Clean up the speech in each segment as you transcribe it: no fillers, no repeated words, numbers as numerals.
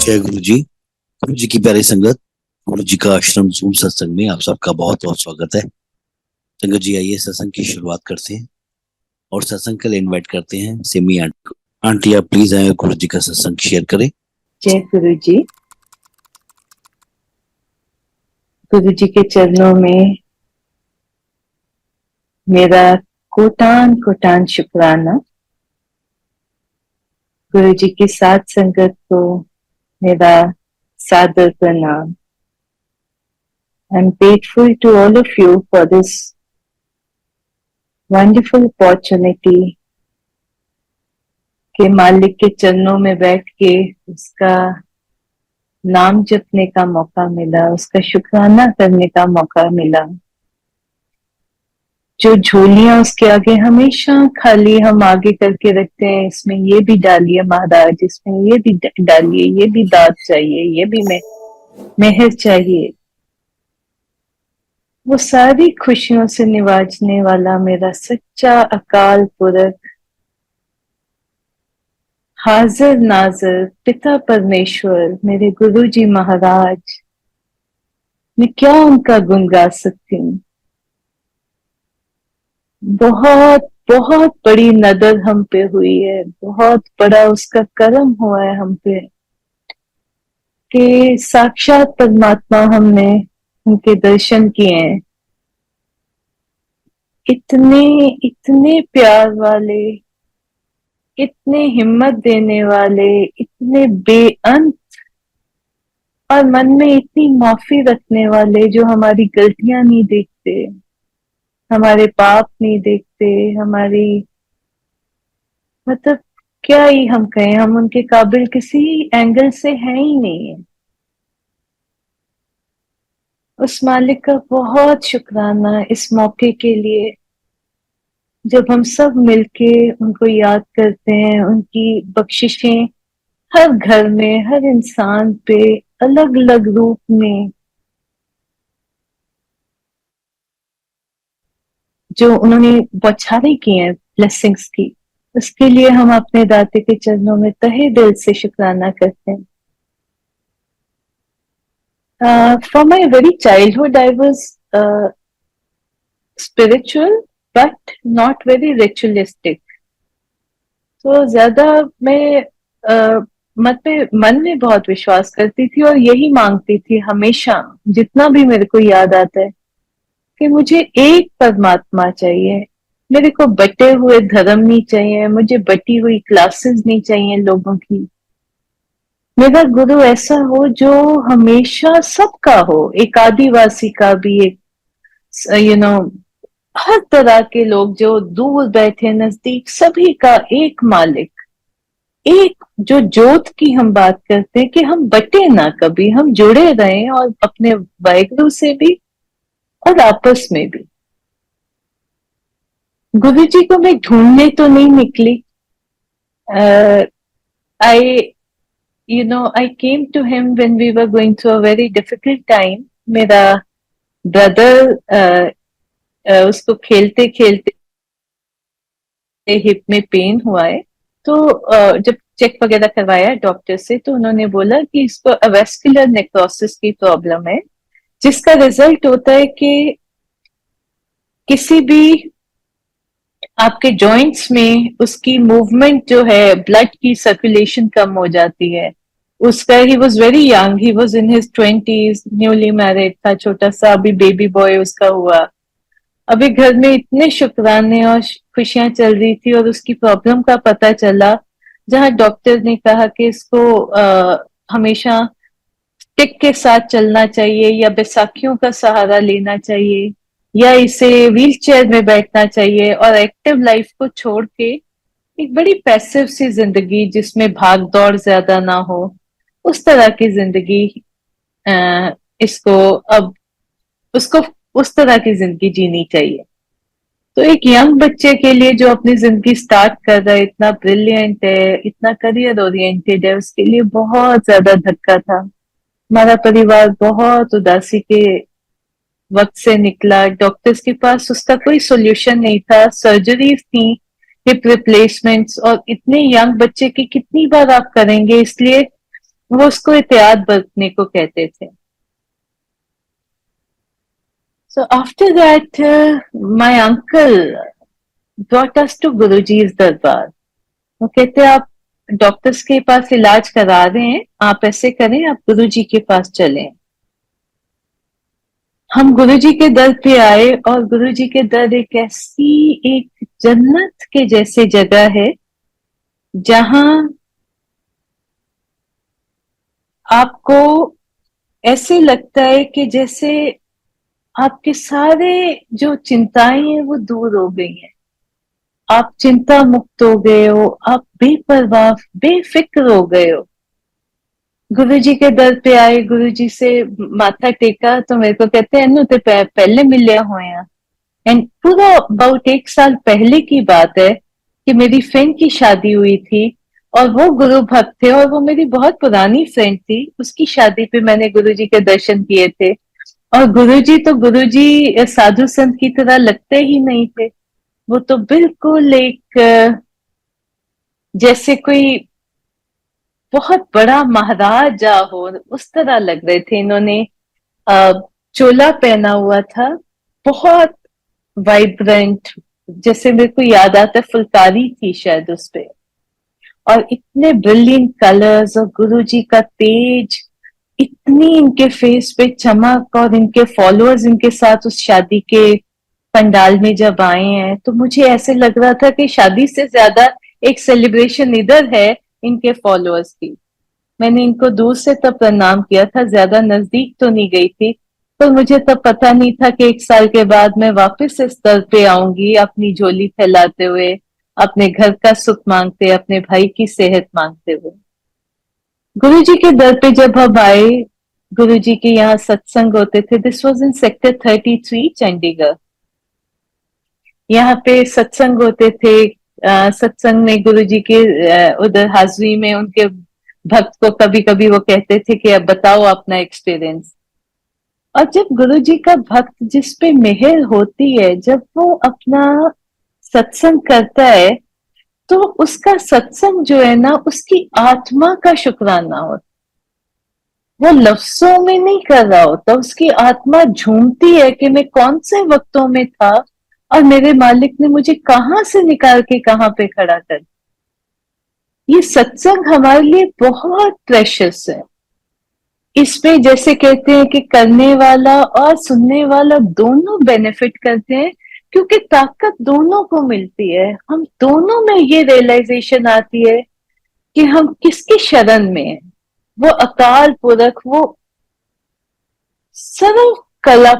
जय गुरु जी की प्यारी संगत। गुरु जी का आश्रम जूम सत्संग में आप सबका बहुत बहुत स्वागत है। संगत जी, आइए सत्संग की शुरुआत करते हैं और सत्संग के लिए इनवाइट करते हैं सिमी आंटी आप प्लीज आए, गुरु जी का सत्संग शेयर करें। जय गुरु जी। गुरु जी के चरणों में मेरा कोटान कोटान शुक्राना। गुरु जी की साथ संगत को मेरा सादर प्रणाम। I'm grateful to all of you for this wonderful opportunity कि मालिक के चरणों में बैठ के उसका नाम जपने का मौका मिला, उसका शुक्राना करने का मौका मिला। जो झोलियां उसके आगे हमेशा खाली हम आगे करके रखते हैं, इसमें ये भी डालिए महाराज, इसमें ये भी डालिए, ये भी दाद चाहिए, ये भी मेहर चाहिए। वो सारी खुशियों से निवाजने वाला मेरा सच्चा अकाल पुरख, हाजिर नाजिर पिता परमेश्वर, मेरे गुरु जी महाराज, मैं क्या उनका गुण गा सकती हूँ। बहुत बहुत बड़ी नदर हम पे हुई है, बहुत बड़ा उसका करम हुआ है हम पे कि साक्षात परमात्मा हमने उनके दर्शन किए हैं। इतने इतने प्यार वाले, इतने हिम्मत देने वाले, इतने बेअंत और मन में इतनी माफी रखने वाले, जो हमारी गलतियां नहीं देखते, हमारे पाप नहीं देखते, हमारी मतलब क्या ही हम कहें, हम उनके काबिल किसी एंगल से हैं ही नहीं है। उस मालिक का बहुत शुक्राना इस मौके के लिए, जब हम सब मिलके उनको याद करते हैं। उनकी बख्शिशें हर घर में, हर इंसान पे अलग अलग रूप में जो उन्होंने बौछारें की हैं ब्लेसिंग्स की, उसके लिए हम अपने दाते के चरणों में तहे दिल से शुक्राना करते हैं। From my very childhood, I was spiritual, but not very ritualistic. तो ज्यादा मैं मन में बहुत विश्वास करती थी और यही मांगती थी हमेशा, जितना भी मेरे को याद आता है, कि मुझे एक परमात्मा चाहिए। मेरे को बटे हुए धर्म नहीं चाहिए, मुझे बटी हुई क्लासेस नहीं चाहिए लोगों की। मेरा गुरु ऐसा हो जो हमेशा सबका हो, एक आदिवासी का भी, एक हर तरह के लोग जो दूर बैठे नजदीक, सभी का एक मालिक, एक जो जोत की हम बात करते हैं कि हम बटे ना, कभी हम जुड़े रहें, और अपने वाहिगुरु से भी और आपस में भी। गुरु जी को मैं ढूंढने तो नहीं निकली। I came to him when we were going through a very difficult time. मेरा ब्रदर उसको खेलते खेलते हिप में पेन हुआ है, तो जब चेक वगैरह करवाया डॉक्टर से, तो उन्होंने बोला कि इसको वेस्कुलर नेक्रोसिस की प्रॉब्लम है, जिसका रिजल्ट होता है कि किसी भी आपके जॉइंट्स में उसकी मूवमेंट जो है, ब्लड की सर्कुलेशन कम हो जाती है। उसका he was very young, he was in his 20s, newly married था, छोटा सा अभी बेबी बॉय उसका हुआ। अभी घर में इतने शुक्राने और खुशियां चल रही थी, और उसकी प्रॉब्लम का पता चला, जहां डॉक्टर ने कहा कि इसको हमेशा टिक के साथ चलना चाहिए, या बैसाखियों का सहारा लेना चाहिए, या इसे व्हील चेयर में बैठना चाहिए, और एक्टिव लाइफ को छोड़ के एक बड़ी पैसिव सी जिंदगी, जिसमें भाग दौड़ ज्यादा ना हो, उस तरह की जिंदगी इसको अब उसको उस तरह की जिंदगी जीनी चाहिए। तो एक यंग बच्चे के लिए जो अपनी जिंदगी स्टार्ट कर रहा है, इतना ब्रिलियंट है, इतना करियर ओरिएंटेड है, उसके लिए बहुत ज्यादा धक्का था। हमारा परिवार बहुत उदासी के वक्त से निकला। डॉक्टर्स के पास उसका कोई सोल्यूशन नहीं था, सर्जरीज थी, हिप रिप्लेसमेंट्स, और इतने यंग बच्चे की कितनी बार आप करेंगे, इसलिए वो उसको एहतियात बरतने को कहते थे। So after that, my uncle brought us to Guruji's दरबार। वो कहते आप डॉक्टर्स के पास इलाज करा रहे हैं, आप ऐसे करें, आप गुरुजी के पास चलें। हम गुरुजी के दर पे आए और गुरुजी के दर एक ऐसी एक जन्नत के जैसे जगह है जहां आपको ऐसे लगता है कि जैसे आपके सारे जो चिंताएं हैं वो दूर हो गई हैं, आप चिंता मुक्त हो गए हो, आप बेपरवाह बेफिक्र हो गए हो। गुरुजी के दर पे आए, गुरुजी से माथा टेका तो मेरे को कहते हैं ते पहले मिलिया होया। एंड पूरा अबाउट 1 साल पहले की बात है कि मेरी फ्रेंड की शादी हुई थी और वो गुरु भक्त थे और वो मेरी बहुत पुरानी फ्रेंड थी। उसकी शादी पे मैंने गुरुजी के दर्शन किए थे और गुरुजी तो गुरुजी साधु संत की तरह लगते ही नहीं थे। वो तो बिल्कुल एक जैसे कोई बहुत बड़ा महाराजा हो उस तरह लग रहे थे। इन्होंने चोला पहना हुआ था, बहुत वाइब्रेंट, जैसे मेरे को याद आता है फुलकारी थी शायद उस पे, और इतने ब्रिलियंट कलर्स और गुरुजी का तेज, इतनी इनके फेस पे चमक, और इनके फॉलोअर्स इनके साथ उस शादी के पंडाल में जब आए हैं तो मुझे ऐसे लग रहा था कि शादी से ज्यादा एक सेलिब्रेशन इधर है इनके फॉलोअर्स की। मैंने इनको दूर से तब प्रणाम किया था, ज्यादा नजदीक तो नहीं गई थी, पर मुझे तब पता नहीं था कि 1 साल के बाद मैं वापस इस दर पे आऊंगी अपनी झोली फैलाते हुए, अपने घर का सुख मांगते, अपने भाई की सेहत मांगते हुए। गुरु जी के दर पे जब हम आए, गुरु जी के यहाँ सत्संग होते थे। This was in sector 33 Chandigarh. यहाँ पे सत्संग होते थे। सत्संग में गुरु जी के उधर हाजिरी में उनके भक्त को कभी कभी वो कहते थे कि अब बताओ अपना एक्सपीरियंस। और जब गुरु जी का भक्त जिस पे मेहर होती है, जब वो अपना सत्संग करता है तो उसका सत्संग जो है ना, उसकी आत्मा का शुक्राना होता। वो लफ्जों में नहीं कर रहा होता, उसकी आत्मा झूमती है कि मैं कौन से वक्तों में था और मेरे मालिक ने मुझे कहां से निकाल के कहां पे खड़ा कर। ये सत्संग हमारे लिए बहुत प्रेशियस है। इसमें जैसे कहते हैं कि करने वाला और सुनने वाला दोनों बेनिफिट करते हैं, क्योंकि ताकत दोनों को मिलती है। हम दोनों में ये रियलाइजेशन आती है कि हम किसकी शरण में हैं। वो अकाल पुरख, वो सर्व कला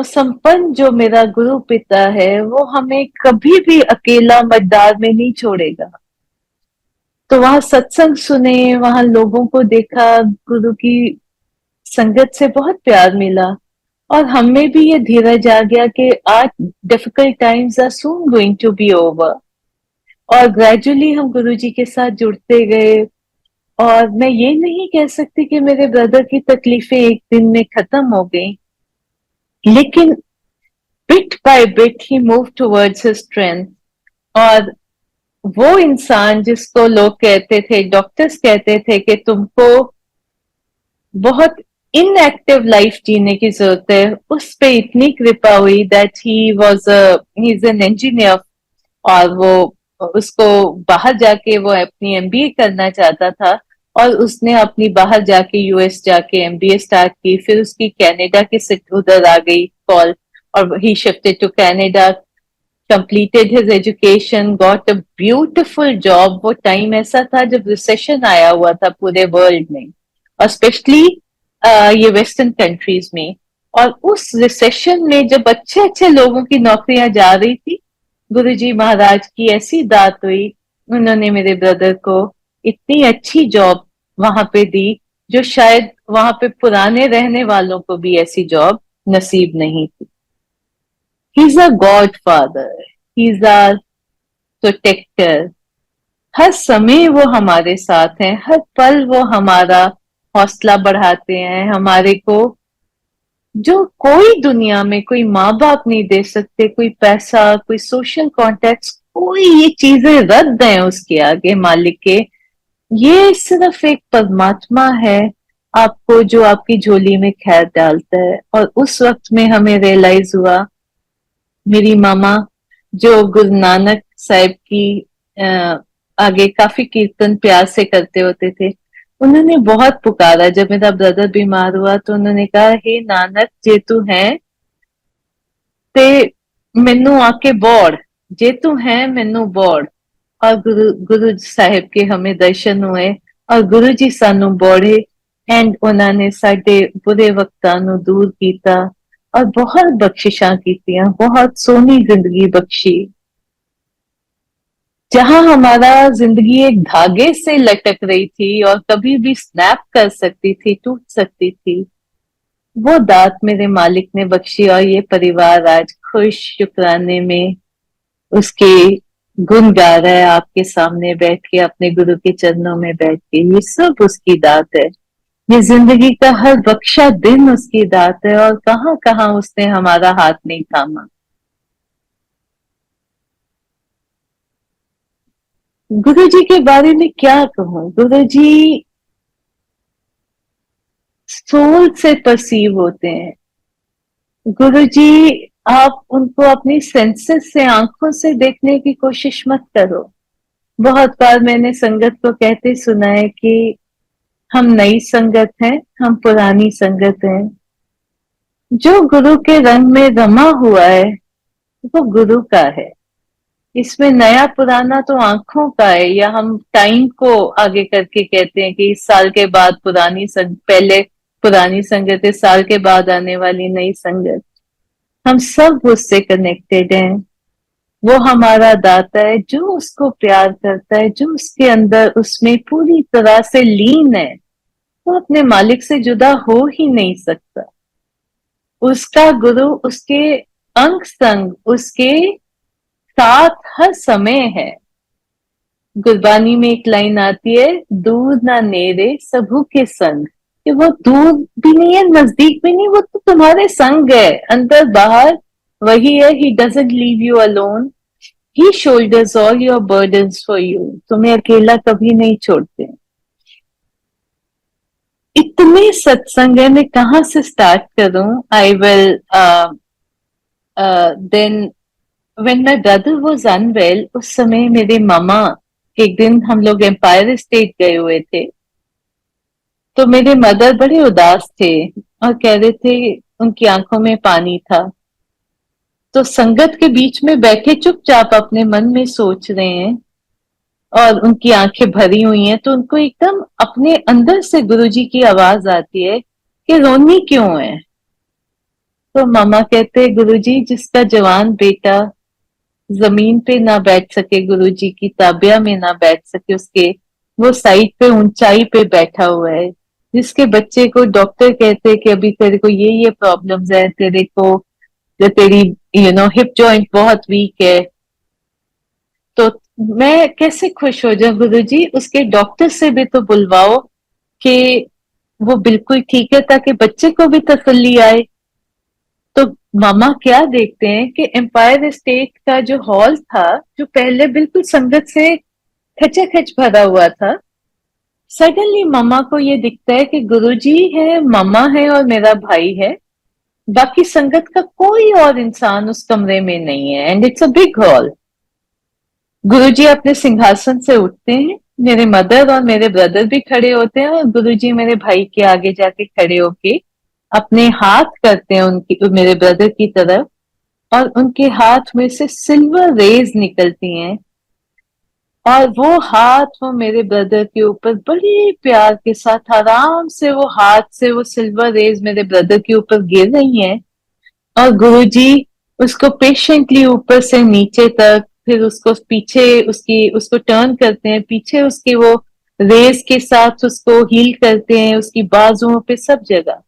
संपन्न जो मेरा गुरु पिता है, वो हमें कभी भी अकेला मझधार में नहीं छोड़ेगा। तो वहां सत्संग सुने, वहां लोगों को देखा, गुरु की संगत से बहुत प्यार मिला, और हमें भी ये धीरज आ गया कि आज difficult times are soon going to be over. और ग्रेजुअली हम गुरुजी के साथ जुड़ते गए। और मैं ये नहीं कह सकती कि मेरे ब्रदर की तकलीफें एक दिन में खत्म हो गई, लेकिन bit by bit he move towards his strength. और वो इंसान जिसको लोग कहते थे, डॉक्टर्स कहते थे कि तुमको बहुत इनएक्टिव लाइफ जीने की जरूरत है, उस पे इतनी कृपा हुई that he is an engineer. और वो उसको बाहर जाके वो अपनी एमबीए करना चाहता था, और उसने अपनी बाहर जाके यूएस जाके एमबीए स्टार्ट की। फिर उसकी कनाडा की सीट उधर आ गई कॉल, और he shifted to Canada, completed his education, got a beautiful job। वो टाइम ऐसा था जब रिसेशन आया हुआ था पूरे वर्ल्ड में, और स्पेशली ये वेस्टर्न कंट्रीज में। और उस रिसेशन में जब अच्छे अच्छे लोगों की नौकरियां जा रही थी, गुरुजी महाराज की ऐसी दात हुई, उन्होंने मेरे ब्रदर को इतनी अच्छी जॉब वहां पे दी, जो शायद वहां पे पुराने रहने वालों को भी ऐसी जॉब नसीब नहीं थी। He is a godfather, he is our protector. हर समय वो हमारे साथ हैं, हर पल वो हमारा हौसला बढ़ाते हैं, हमारे को जो कोई दुनिया में कोई माँ बाप नहीं दे सकते, कोई पैसा, कोई सोशल कॉन्टेक्ट, कोई ये चीजें रद्द हैं उसके आगे मालिक के। ये सिर्फ एक परमात्मा है आपको, जो आपकी झोली में खैर डालता है। और उस वक्त में हमें रियलाइज हुआ, मेरी मामा जो गुरु नानक साहिब की अ, आगे काफी कीर्तन प्यार से करते होते थे, उन्होंने बहुत पुकारा। जब मेरा ब्रदर बीमार हुआ तो उन्होंने कहा, हे नानक जे तू है ते मैनू आके बोड़, जे तू है मैनू बोड़। और गुरु साहिब के हमें दर्शन हुए और गुरु जी सानू बोड़े एंड उन्होंने साडे बुरे वक्तां नू दूर कीता और बहुत बख्शिशां कीतियां, बहुत सोहनी जिंदगी बख्शी। जहां हमारा जिंदगी एक धागे से लटक रही थी और कभी भी स्नैप कर सकती थी, टूट सकती थी, वो दात मेरे मालिक ने बख्शी। और ये परिवार आज खुश शुक्राने में उसके गुण गा रहा है, आपके सामने बैठ के, अपने गुरु के चरणों में बैठ के। ये सब उसकी दात है। ये जिंदगी का हर बख्शा दिन उसकी दात है। और कहाँ कहाँ उसने हमारा हाथ नहीं थामा। गुरु जी के बारे में क्या कहूँ, गुरु जी सोल से परसीव होते हैं। गुरु जी, आप उनको अपनी सेंसेस से, आंखों से देखने की कोशिश मत करो। बहुत बार मैंने संगत को कहते सुना है कि हम नई संगत हैं, हम पुरानी संगत हैं। जो गुरु के रंग में रमा हुआ है वो गुरु का है। इसमें नया पुराना तो आंखों का है, या हम टाइम को आगे करके कहते हैं कि इस साल के बाद पुरानी पहले पुरानी संगत, इस साल के बाद आने वाली नई संगत। हम सब उससे कनेक्टेड हैं। वो हमारा दाता है, जो उसको प्यार करता है, जो उसके अंदर उसमें पूरी तरह से लीन है, वो अपने मालिक से जुदा हो ही नहीं सकता। उसका गुरु उसके अंग संग, उसके साथ हर समय है। गुरबानी में एक लाइन आती है, दूर ना नेरे सबू के संग। कि वो दूर भी नहीं है, नजदीक भी नहीं, वो तो तुम्हारे संग है, अंदर बाहर वही है। He doesn't leave you alone, he shoulders all your burdens for you. तुम्हें अकेला कभी नहीं छोड़ते। इतने सत्संग है, मैं कहाँ से स्टार्ट करूं। I will then when my brother was unwell, उस समय मेरे मामा, एक दिन हम लोग एम्पायर स्टेट गए हुए थे, तो मेरे मदर बड़े उदास थे और कह रहे थे, उनकी आंखों में पानी था। तो संगत के बीच में बैठे चुपचाप अपने मन में सोच रहे हैं और उनकी आंखें भरी हुई हैं, तो उनको एकदम अपने अंदर से गुरुजी की आवाज आती है कि रोनी क्यों है। तो मामा कहते हैं, गुरुजी, जिसका जवान बेटा जमीन पे ना बैठ सके, गुरुजी की ताबिया में ना बैठ सके, उसके वो साइड पे ऊंचाई पे बैठा हुआ है। जिसके बच्चे को डॉक्टर कहते हैं कि अभी तेरे को ये प्रॉब्लम्स है, तेरे को तेरी हिप जॉइंट बहुत वीक है। तो मैं कैसे खुश हो जाऊं, गुरुजी उसके डॉक्टर से भी तो बुलवाओ कि वो बिल्कुल ठीक है, ताकि बच्चे को भी तसल्ली आए। तो मामा क्या देखते हैं कि एम्पायर स्टेट का जो हॉल था, जो पहले बिल्कुल संगत से खचाखच भरा हुआ था, सडनली मामा को ये दिखता है कि गुरुजी है, मामा है और मेरा भाई है। बाकी संगत का कोई और इंसान उस कमरे में नहीं है, and it's a big hall. Guruji अपने सिंहासन से उठते हैं, मेरे मदर और मेरे ब्रदर भी खड़े होते हैं, और गुरुजी मेरे भाई के आगे जाके खड़े होके अपने हाथ करते हैं उनकी, मेरे ब्रदर की तरफ, और उनके हाथ में से सिल्वर रेज निकलती हैं। और वो हाथ, वो मेरे ब्रदर के ऊपर बड़े प्यार के साथ आराम से वो हाथ से वो सिल्वर रेज मेरे ब्रदर के ऊपर गिर रही हैं। और गुरुजी उसको पेशेंटली ऊपर से नीचे तक, फिर उसको पीछे उसकी उसको टर्न करते हैं, पीछे उसकी वो रेस के साथ उसको हील करते हैं, उसकी बाजुओं पे सब जगह।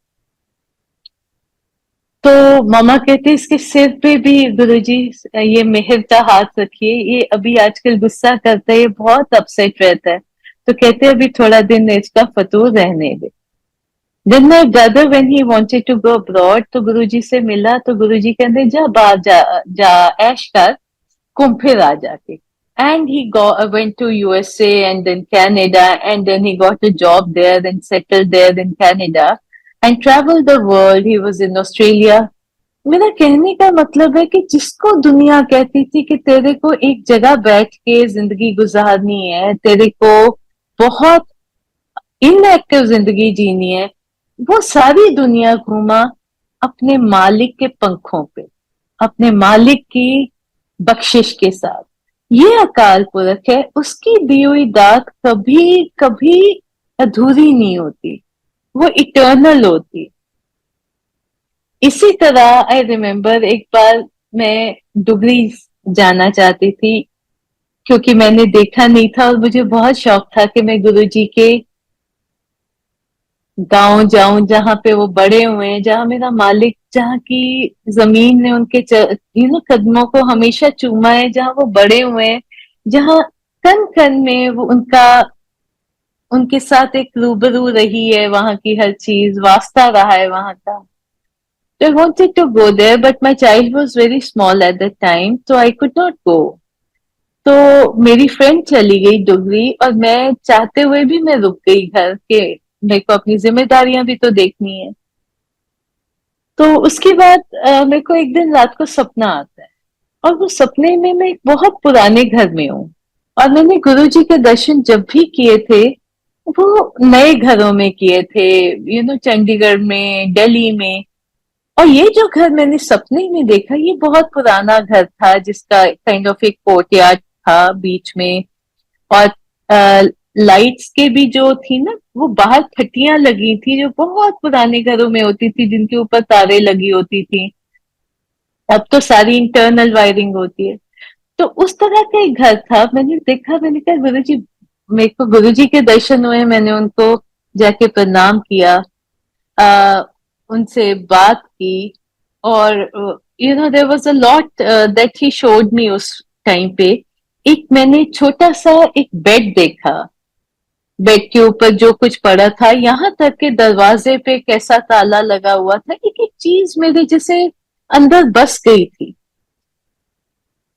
तो मामा कहते इसके सिर पे भी गुरुजी ये मेहर का हाथ रखिए, ये अभी आजकल गुस्सा करता है, ये बहुत अपसेट रहता है। तो कहते अभी थोड़ा दिन इसका फतूर रहने दे। Then my brother, when he wanted to go abroad, तो गुरुजी से मिला, तो गुरुजी कहते जा बाहर जा, जा ऐश कर, घूम फिर आ जाके। and went to USA and then Canada, and then he got a job there, then settled there in Canada and traveled the world. He was in Australia. मेरा कहने का मतलब है कि जिसको दुनिया कहती थी कि तेरे को एक जगह बैठ के जिंदगी गुजारनी है, तेरे को बहुत इनएक्टिव जिंदगी जीनी है, वो सारी दुनिया घूमा अपने मालिक के पंखों पे, अपने मालिक की बख्शिश के साथ। ये अकाल पुरख है, उसकी दी हुई दात कभी कभी अधूरी नहीं होती, वो इटर्नल होती। इसी तरह आई रिमेम्बर एक बार मैं डुगरी जाना चाहती थी, क्योंकि मैंने देखा नहीं था और मुझे बहुत शौक था कि मैं गुरुजी के गांव जाऊं जहां पे वो बड़े हुए हैं, जहां मेरा मालिक, जहां की जमीन ने उनके कदमों को हमेशा चूमा है, जहां वो बड़े हुए हैं, जहां कन कन में वो उनके साथ एक रूबरू रही है, वहां की हर चीज वास्ता रहा है वहां का। So I wanted to go there, but my child was very small at that time, so I could not go. तो मेरी फ्रेंड चली गई डुगरी और मैं चाहते हुए भी मैं रुक गई घर के, मेरे को अपनी जिम्मेदारियां भी तो देखनी है। तो उसके बाद मेरे को एक दिन रात को सपना आता है, और वो सपने में मैं एक बहुत पुराने घर में हूँ, और मैंने गुरुजी के दर्शन जब भी किए थे वो नए घरों में किए थे, चंडीगढ़ में, दिल्ली में। और ये जो घर मैंने सपने में देखा, ये बहुत पुराना घर था जिसका काइंड ऑफ एक कोर्टयार्ड था बीच में, और लाइट्स के भी जो थी ना, वो बाहर फटियां लगी थी जो बहुत पुराने घरों में होती थी, जिनके ऊपर तारे लगी होती थी। अब तो सारी इंटरनल वायरिंग होती है। तो उस तरह का एक घर था। मैंने देखा, मैंने कहा गुरुजी, मेरे को गुरुजी के दर्शन हुए, मैंने उनको जाके प्रणाम किया, आ, उनसे बात की, और there was a lot that he showed me उस टाइम पे। एक मैंने छोटा सा एक बेड देखा, बेड के ऊपर जो कुछ पड़ा था, यहाँ तक के दरवाजे पे कैसा ताला लगा हुआ था, एक एक चीज मेरे जैसे अंदर बस गई थी।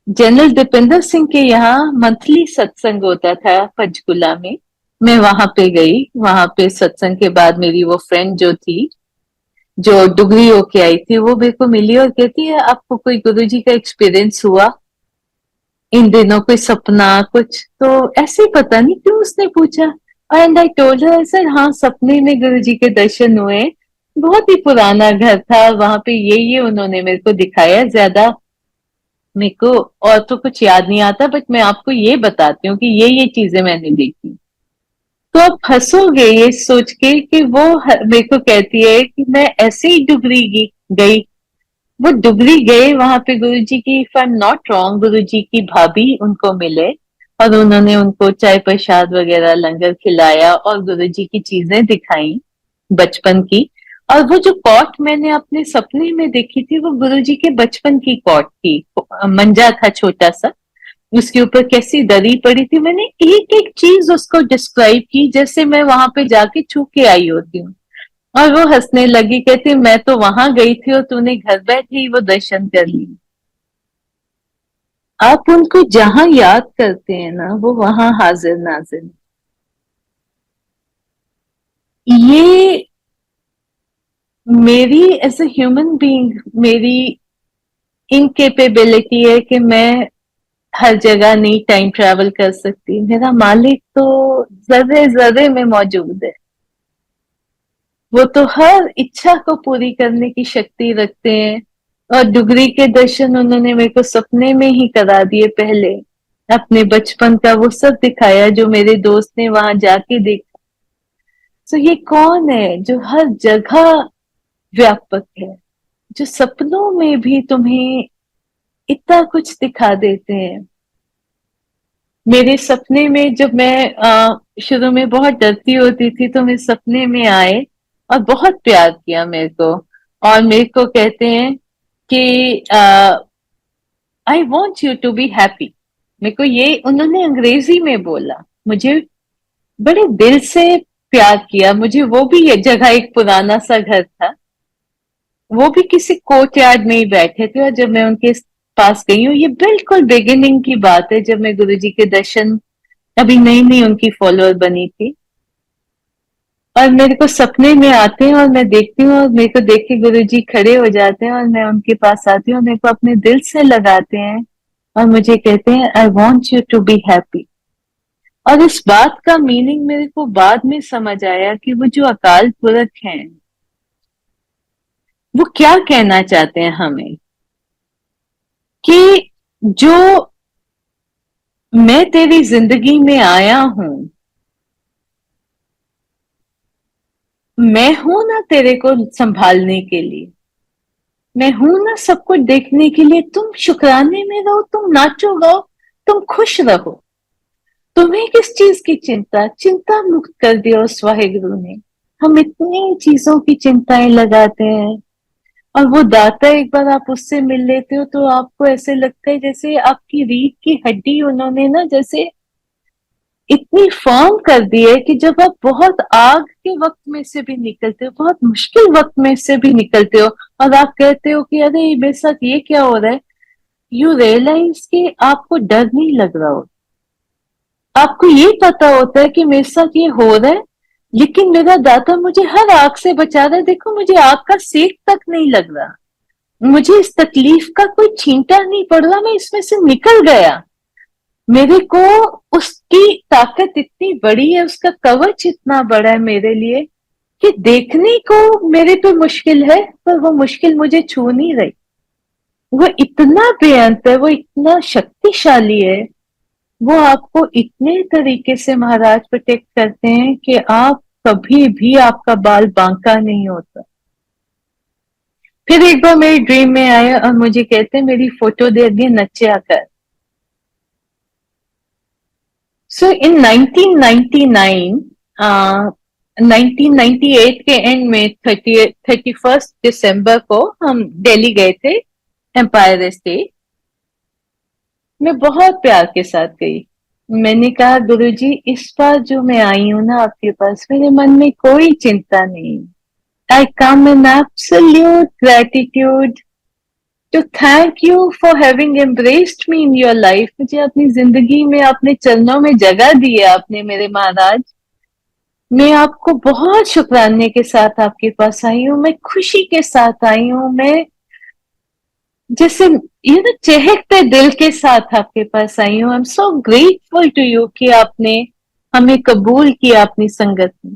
जनरल दीपेंद्र सिंह के यहाँ मंथली सत्संग होता था पंचकुला में, मैं वहां पे गई। वहां पे सत्संग के बाद मेरी वो फ्रेंड जो थी, जो डुगरी होके आई थी, वो मेरे को मिली और कहती है आपको कोई गुरुजी का एक्सपीरियंस हुआ इन दिनों, कोई सपना कुछ? तो ऐसे ही पता नहीं क्यों उसने पूछा, and I told her, sir हाँ, सपने में गुरुजी के दर्शन हुए, बहुत ही पुराना घर था, वहां पे ये उन्होंने मेरे को दिखाया। ज्यादा मेरे को और तो कुछ याद नहीं आता, बट मैं आपको ये बताती हूँ कि ये चीजें मैंने देखी। तो आप हंसोगे ये सोच के कि वो मेरे को कहती है कि मैं ऐसे ही डुगरी गई। वो डुगरी गए, वहां पे गुरुजी की, if I am not wrong, Guruji की भाभी उनको मिले, और उन्होंने उनको चाय प्रसाद वगैरह लंगर खिलाया और गुरुजी की चीजें दिखाई बचपन की। और वो जो कॉट मैंने अपने सपने में देखी थी, वो गुरुजी के बचपन की कॉट थी, मंजा था छोटा सा, उसके ऊपर कैसी दरी पड़ी थी। मैंने एक एक चीज उसको डिस्क्राइब की जैसे मैं वहां पे जाके छू के आई होती हूँ। और वो हंसने लगी, कहती मैं तो वहां गई थी और तूने घर बैठे ही वो दर्शन कर ली। आप उनको जहां याद करते हैं ना, वो वहां हाजिर नाजिर। ये मेरी एज ए ह्यूमन बीइंग, मेरी इनकेपेबिलिटी है कि मैं हर जगह नहीं टाइम ट्रेवल कर सकती। मेरा मालिक तो जर्रे जर्रे में मौजूद है, वो तो हर इच्छा को पूरी करने की शक्ति रखते हैं। और डुगरी के दर्शन उन्होंने मेरे को सपने में ही करा दिए पहले, अपने बचपन का वो सब दिखाया जो मेरे दोस्त ने वहां जाके देखा। तो ये कौन है जो हर जगह व्यापक है, जो सपनों में भी तुम्हें इतना कुछ दिखा देते हैं। मेरे सपने में जब मैं शुरू में बहुत डरती होती थी, तो मेरे सपने में आए और बहुत प्यार किया मेरे को, और मेरे को कहते हैं कि I want you to be happy. मेरे को ये उन्होंने अंग्रेजी में बोला, मुझे बड़े दिल से प्यार किया। मुझे वो भी ये जगह, एक पुराना सा घर था, वो भी किसी कोर्ट यार्ड में ही बैठे थे, और जब मैं उनके पास गई हूँ, ये बिल्कुल बिगिनिंग की बात है, जब मैं गुरुजी के दर्शन, अभी नई नई उनकी फॉलोअर बनी थी, और मेरे को सपने में आते हैं और मैं देखती हूँ और मेरे को देख के गुरुजी खड़े हो जाते हैं और मैं उनके पास आती हूँ और मेरे को अपने दिल से लगाते हैं और मुझे कहते हैं I want you to be happy. और इस बात का मीनिंग मेरे को बाद में समझ आया कि वो जो अकाल पुरख हैं, वो क्या कहना चाहते हैं हमें, कि जो मैं तेरी जिंदगी में आया हूं, मैं हूं ना तेरे को संभालने के लिए, मैं हूं ना सब कुछ देखने के लिए, तुम शुक्राने में रहो, तुम नाचो गाओ, तुम खुश रहो, तुम्हें किस चीज की चिंता, चिंता मुक्त कर दिया उस वाहिगुरु ने। हम इतनी चीजों की चिंताएं लगाते हैं, और वो दाता एक बार आप उससे मिल लेते हो तो आपको ऐसे लगता है जैसे आपकी रीढ़ की हड्डी उन्होंने ना जैसे इतनी फर्म कर दी है, कि जब आप बहुत आग के वक्त में से भी निकलते हो, बहुत मुश्किल वक्त में से भी निकलते हो, और आप कहते हो कि अरे मेरे साथ ये क्या हो रहा है, यू रियलाइज कि आपको डर नहीं लग रहा हो, आपको ये पता होता है कि मेरे साथ ये हो रहा है, लेकिन मेरा दाता मुझे हर आग से बचा रहा है, देखो मुझे आग का सेक तक नहीं लग रहा, मुझे इस तकलीफ का कोई छींटा नहीं पड़ रहा, मैं इसमें से निकल गया। मेरे को उसकी ताकत इतनी बड़ी है, उसका कवच इतना बड़ा है मेरे लिए, कि देखने को मेरे पे मुश्किल है, पर वो मुश्किल मुझे छू नहीं रही। वो इतना बेअंत है, वो इतना शक्तिशाली है, वो आपको इतने तरीके से महाराज प्रोटेक्ट करते हैं कि आप कभी भी, आपका बाल बांका नहीं होता। फिर एक बार मेरी ड्रीम में आया और मुझे कहते हैं मेरी फोटो दे दिए, नचे आकर। सो इन 1999, 1998 के एंड में 31 दिसंबर को हम दिल्ली गए थे, एम्पायर स्टेट। मैं बहुत प्यार के साथ गई। मैंने कहा गुरुजी, इस बार जो मैं आई हूं ना आपके पास, मेरे मन में कोई चिंता नहीं, I come in absolute gratitude to thank you for having embraced me in your life. मुझे अपनी जिंदगी में अपने चरणों में जगह दी है आपने मेरे महाराज। मैं आपको बहुत शुक्राने के साथ आपके पास आई हूँ, मैं खुशी के साथ आई हूँ, मैं जैसे ये ना चहकते दिल के साथ आपके पास आई हूँ। I am so grateful to you कि आपने हमें कबूल किया अपनी संगत में।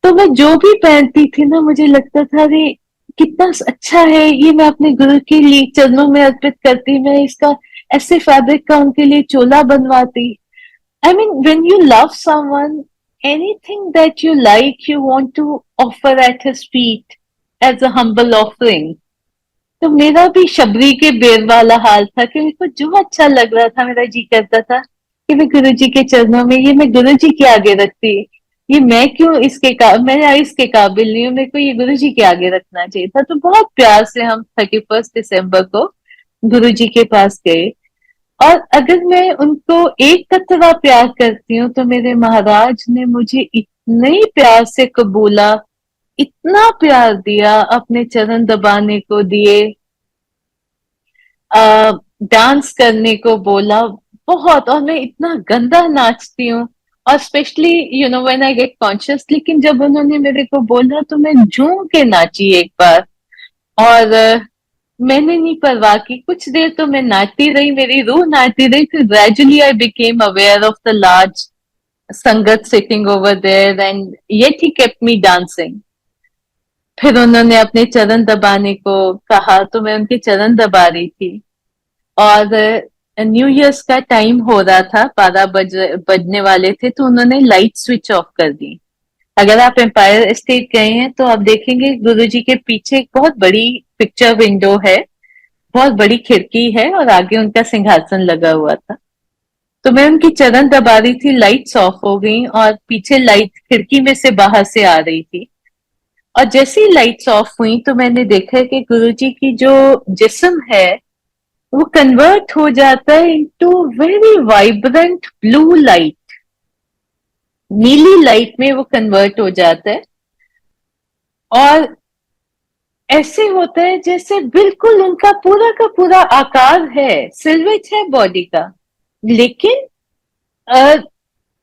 तो मैं जो भी पहनती थी ना, मुझे लगता था अरे कितना अच्छा है ये, मैं अपने गुरु के लिए चरणों में अर्पित करती, मैं इसका ऐसे फैब्रिक का उनके लिए चोला बनवाती। I mean, when you love someone, anything that you like, you want to offer at his feet as a humble offering. तो मेरा भी शबरी के बेर वाला हाल था, कि मेरे को जो अच्छा लग रहा था, मेरा जी करता था कि मैं गुरु जी के चरणों में, ये मैं गुरु जी के आगे रखती, ये मैं क्यों मैं इसके काबिल नहीं हूँ, मेरे को ये गुरु जी के आगे रखना चाहिए था। तो बहुत प्यार से हम 31 दिसंबर को गुरु जी के पास गए। और अगर मैं उनको एक कतरा प्यार करती हूँ, तो मेरे महाराज ने मुझे इतने प्यार से कबूला, इतना प्यार दिया, अपने चरण दबाने को दिए, डांस करने को बोला बहुत। और मैं इतना गंदा नाचती हूँ, और specially you know when I get conscious, लेकिन जब उन्होंने मेरे को बोला तो मैं झूम के नाची एक बार। और मैंने नहीं परवाह की, कुछ देर तो मैं नाचती रही, मेरी रूह नाचती रही, फिर gradually I became aware of the large sangat sitting over there, and yet he kept me dancing. फिर उन्होंने अपने चरण दबाने को कहा, तो मैं उनके चरण दबा रही थी। और न्यू ईयर्स का टाइम हो रहा था, 12 बजने वाले थे, तो उन्होंने लाइट स्विच ऑफ कर दी। अगर आप एम्पायर स्टेट गए हैं तो आप देखेंगे गुरुजी के पीछे एक बहुत बड़ी पिक्चर विंडो है, बहुत बड़ी खिड़की है, और आगे उनका सिंहासन लगा हुआ था। तो मैं उनकी चरण दबा रही थी, लाइट्स ऑफ हो गई, और पीछे लाइट खिड़की में से बाहर से आ रही थी। और जैसे ही लाइट्स ऑफ हुई तो मैंने देखा कि गुरुजी की जो जिस्म है, वो कन्वर्ट हो जाता है into very vibrant blue light, नीली लाइट में वो कन्वर्ट हो जाता है। और ऐसे होता है जैसे बिल्कुल उनका पूरा का पूरा आकार है, सिल्वेट है बॉडी का, लेकिन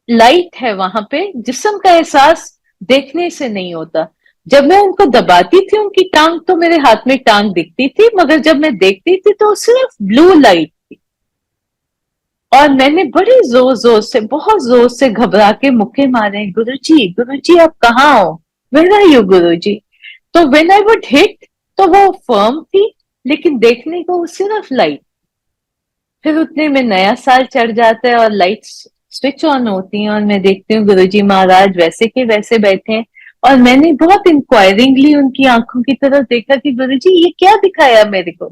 लाइट है वहां पे, जिस्म का एहसास देखने से नहीं होता। जब मैं उनको दबाती थी उनकी टांग, तो मेरे हाथ में टांग दिखती थी, मगर जब मैं देखती थी तो सिर्फ ब्लू लाइट थी। और मैंने बड़े जोर जोर से, बहुत जोर से घबरा के मुक्के मारे, गुरुजी आप कहाँ हो, वेयर आर यू गुरुजी। तो व्हेन आई वुड हिट, तो वो फर्म थी, लेकिन देखने को वो सिर्फ लाइट। फिर उतने में नया साल चढ़ जाता है और लाइट्स स्विच ऑन होती हैं, और मैं देखती हूँ गुरुजी महाराज वैसे के वैसे बैठे हैं। और मैंने बहुत इंक्वायरिंगली उनकी आंखों की तरफ देखा कि गुरुजी ये क्या दिखाया मेरे को।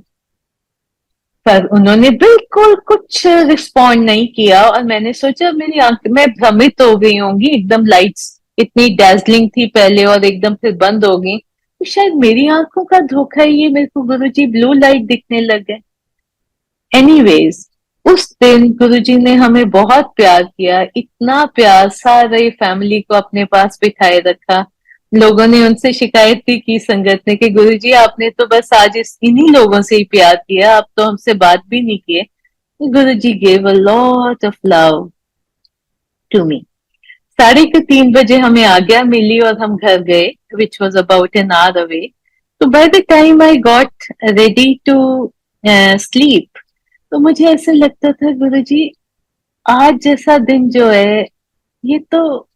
पर उन्होंने बिल्कुल कुछ रिस्पॉन्ड नहीं किया, और मैंने सोचा मेरी आंख, मैं भ्रमित हो गई होंगी एकदम, लाइट्स इतनी डैजलिंग थी पहले और एकदम फिर बंद हो गई, तो शायद मेरी आंखों का धोखा ही है, मेरे को गुरुजी ब्लू लाइट दिखने लग गए। एनीवेज, उस दिन गुरुजी ने हमें बहुत प्यार किया, इतना प्यार, सारे फैमिली को अपने पास बिठाए रखा। लोगों ने उनसे शिकायत भी की संगत ने कि गुरुजी आपने तो बस आज इन्हीं लोगों से ही प्यार किया, आप तो हमसे बात भी नहीं किए। Guruji gave a lot of love to me. 3:30 बजे हमें आज्ञा मिली और हम घर गए, which was about an hour away. तो by the time I got ready to sleep, तो मुझे ऐसे लगता था गुरुजी आज जैसा दिन जो है, ये तो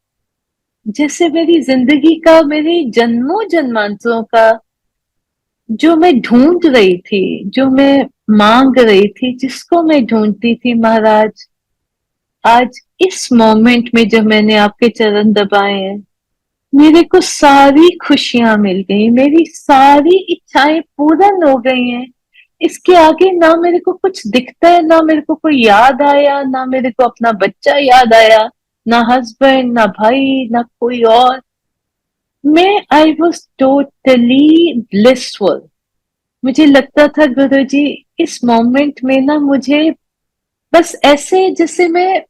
जैसे मेरी जिंदगी का, मेरे जन्मों जन्मांतरों का जो मैं ढूंढ रही थी, जो मैं मांग रही थी, जिसको मैं ढूंढती थी महाराज, आज इस मोमेंट में जब मैंने आपके चरण दबाए हैं, मेरे को सारी खुशियां मिल गई, मेरी सारी इच्छाएं पूर्ण हो गई हैं। इसके आगे ना मेरे को कुछ दिखता है, ना मेरे को कोई याद आया, ना मेरे को अपना बच्चा याद आया, ना हस्बैंड, ना भाई, ना कोई और। मैं आई वॉज टोटली ब्लिसफुल। मुझे लगता था गुरुजी इस मोमेंट में ना मुझे बस ऐसे जैसे मैं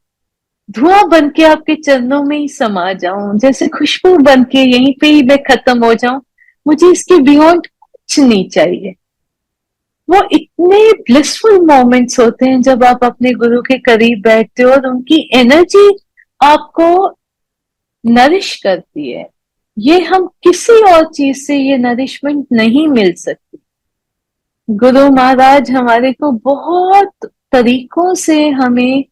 धुआं बन के आपके चरणों में ही समा जाऊं, जैसे खुशबू बन के यहीं पे ही मैं खत्म हो जाऊं, मुझे इसके बियॉन्ड कुछ नहीं चाहिए। वो इतने ब्लिसफुल मोमेंट्स होते हैं जब आप अपने गुरु के करीब बैठते हो और उनकी एनर्जी आपको नरिश करती है। ये हम किसी और चीज से ये नरिशमेंट नहीं मिल सकती। गुरु महाराज हमारे को बहुत तरीकों से हमें,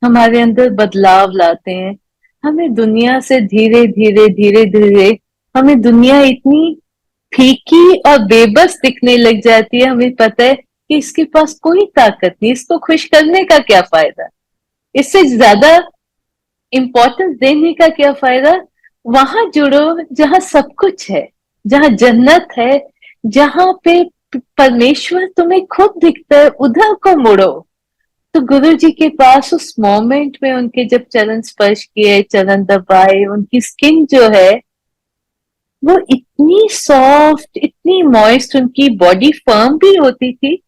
हमारे अंदर बदलाव लाते हैं। हमें दुनिया से धीरे धीरे धीरे धीरे, हमें दुनिया इतनी फीकी और बेबस दिखने लग जाती है, हमें पता है कि इसके पास कोई ताकत नहीं, इसको खुश करने का क्या फायदा, इससे ज्यादा इंपॉर्टेंस देने का क्या फायदा। वहां जुड़ो जहां सब कुछ है, जहां जन्नत है, जहां पे परमेश्वर तुम्हें खुद दिखता है, उधर को मुड़ो। तो गुरु जी के पास उस मोमेंट में उनके जब चरण स्पर्श किए, चरण दबाए, उनकी स्किन जो है वो इतनी सॉफ्ट, इतनी मॉइस्ट, उनकी बॉडी फर्म भी होती थी,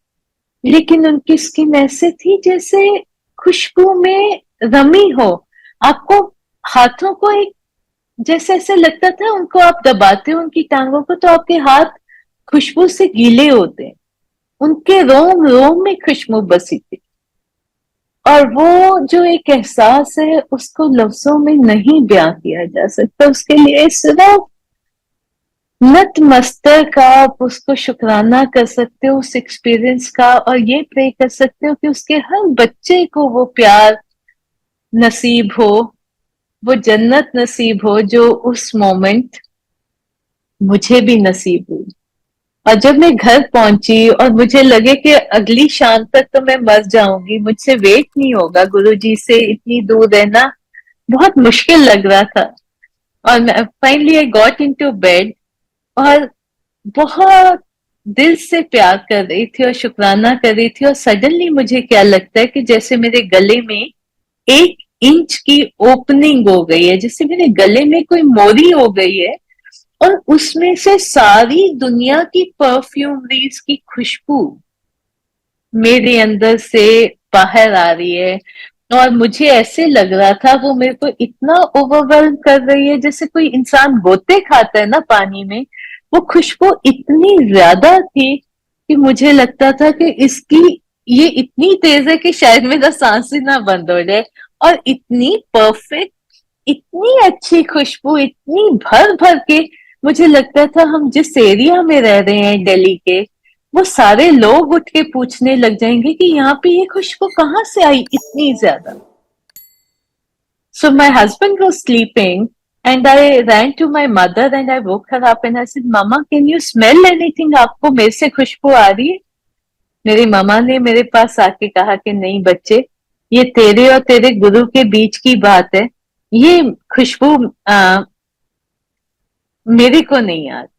लेकिन उनकी स्किन ऐसे थी जैसे खुशबू में रमी हो। आपको हाथों को एक, जैसे ऐसे लगता था उनको आप दबाते हो उनकी टांगों को तो आपके हाथ खुशबू से गीले होते हैं। उनके रोम रोम में खुशबू बसी थी, और वो जो एक एहसास है उसको लफ्जों में नहीं बयां किया जा सकता। उसके लिए सिर्फ नतमस्तक आप उसको शुक्राना कर सकते हो उस एक्सपीरियंस का, और ये प्रे कर सकते हो कि उसके हर बच्चे को वो प्यार नसीब हो, वो जन्नत नसीब हो जो उस मोमेंट मुझे भी नसीब हुई। और जब मैं घर पहुंची और मुझे लगे कि अगली शाम तक तो मैं मर जाऊंगी, मुझसे वेट नहीं होगा, गुरुजी से इतनी दूर रहना बहुत मुश्किल लग रहा था। और मैं finally I got into bed, और बहुत दिल से प्यार कर रही थी और शुक्राना कर रही थी, और सडनली मुझे क्या लगता है कि जैसे मेरे गले में 1 इंच की ओपनिंग हो गई है, जैसे मेरे गले में कोई मोरी हो गई है, और उसमें से सारी दुनिया की परफ्यूमरीज की खुशबू मेरे अंदर से बाहर आ रही है। और मुझे ऐसे लग रहा था वो मेरे को इतना ओवरवेल्म कर रही है, जैसे कोई इंसान गोते खाता है ना पानी में, वो खुशबू इतनी ज्यादा थी कि मुझे लगता था कि इसकी ये इतनी तेज है कि शायद मेरा सांस ही ना बंद हो जाए। और इतनी परफेक्ट, इतनी अच्छी खुशबू, इतनी भर भर के, मुझे लगता था हम जिस एरिया में रह रहे हैं दिल्ली के, वो सारे लोग उठ के पूछने लग जाएंगे कि यहाँ पे ये खुशबू कहाँ से आई इतनी ज्यादा। So my husband was sleeping and I ran to my mother and I woke her up and I said, Mama, can you smell anything? आपको मेरे से खुशबू आ रही है? मेरी मामा ने मेरे पास आके कहा कि नहीं बच्चे, ये तेरे और तेरे गुरु के बीच की बात है, ये खुशबू मेरे को नहीं याद।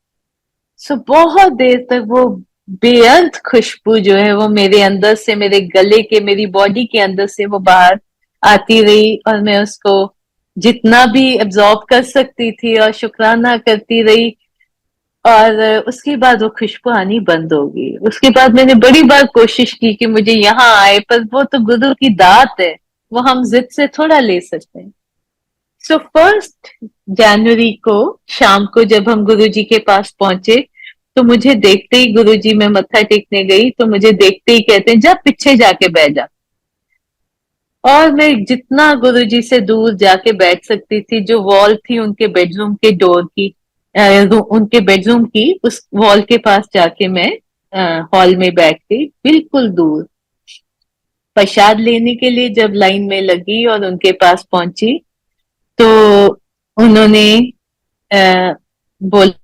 सो बहुत देर तक वो बेअंत खुशबू जो है वो मेरे अंदर से, मेरे गले के, मेरी बॉडी के अंदर से वो बाहर आती रही और मैं उसको जितना भी एब्जॉर्ब कर सकती थी और शुक्राना करती रही। और उसके बाद वो खुशबू आनी बंद हो गई। उसके बाद मैंने बड़ी बार कोशिश की कि मुझे यहाँ आए, पर वो तो गुरु की दात है, वो हम जिद से थोड़ा ले सकते हैं। सो 1 जनवरी को शाम को जब हम गुरुजी के पास पहुंचे, तो मुझे देखते ही, गुरुजी मैं मत्था टेकने गई तो मुझे देखते ही कहते हैं जा पीछे जाके बैठ जा। और मैं जितना गुरुजी से दूर जाके बैठ सकती थी, जो वॉल थी उनके बेडरूम के डोर की, उनके बेडरूम की उस वॉल के पास जाके मैं हॉल में बैठ गई, बिल्कुल दूर। प्रसाद लेने के लिए जब लाइन में लगी और उनके पास पहुंची, तो उन्होंने बोला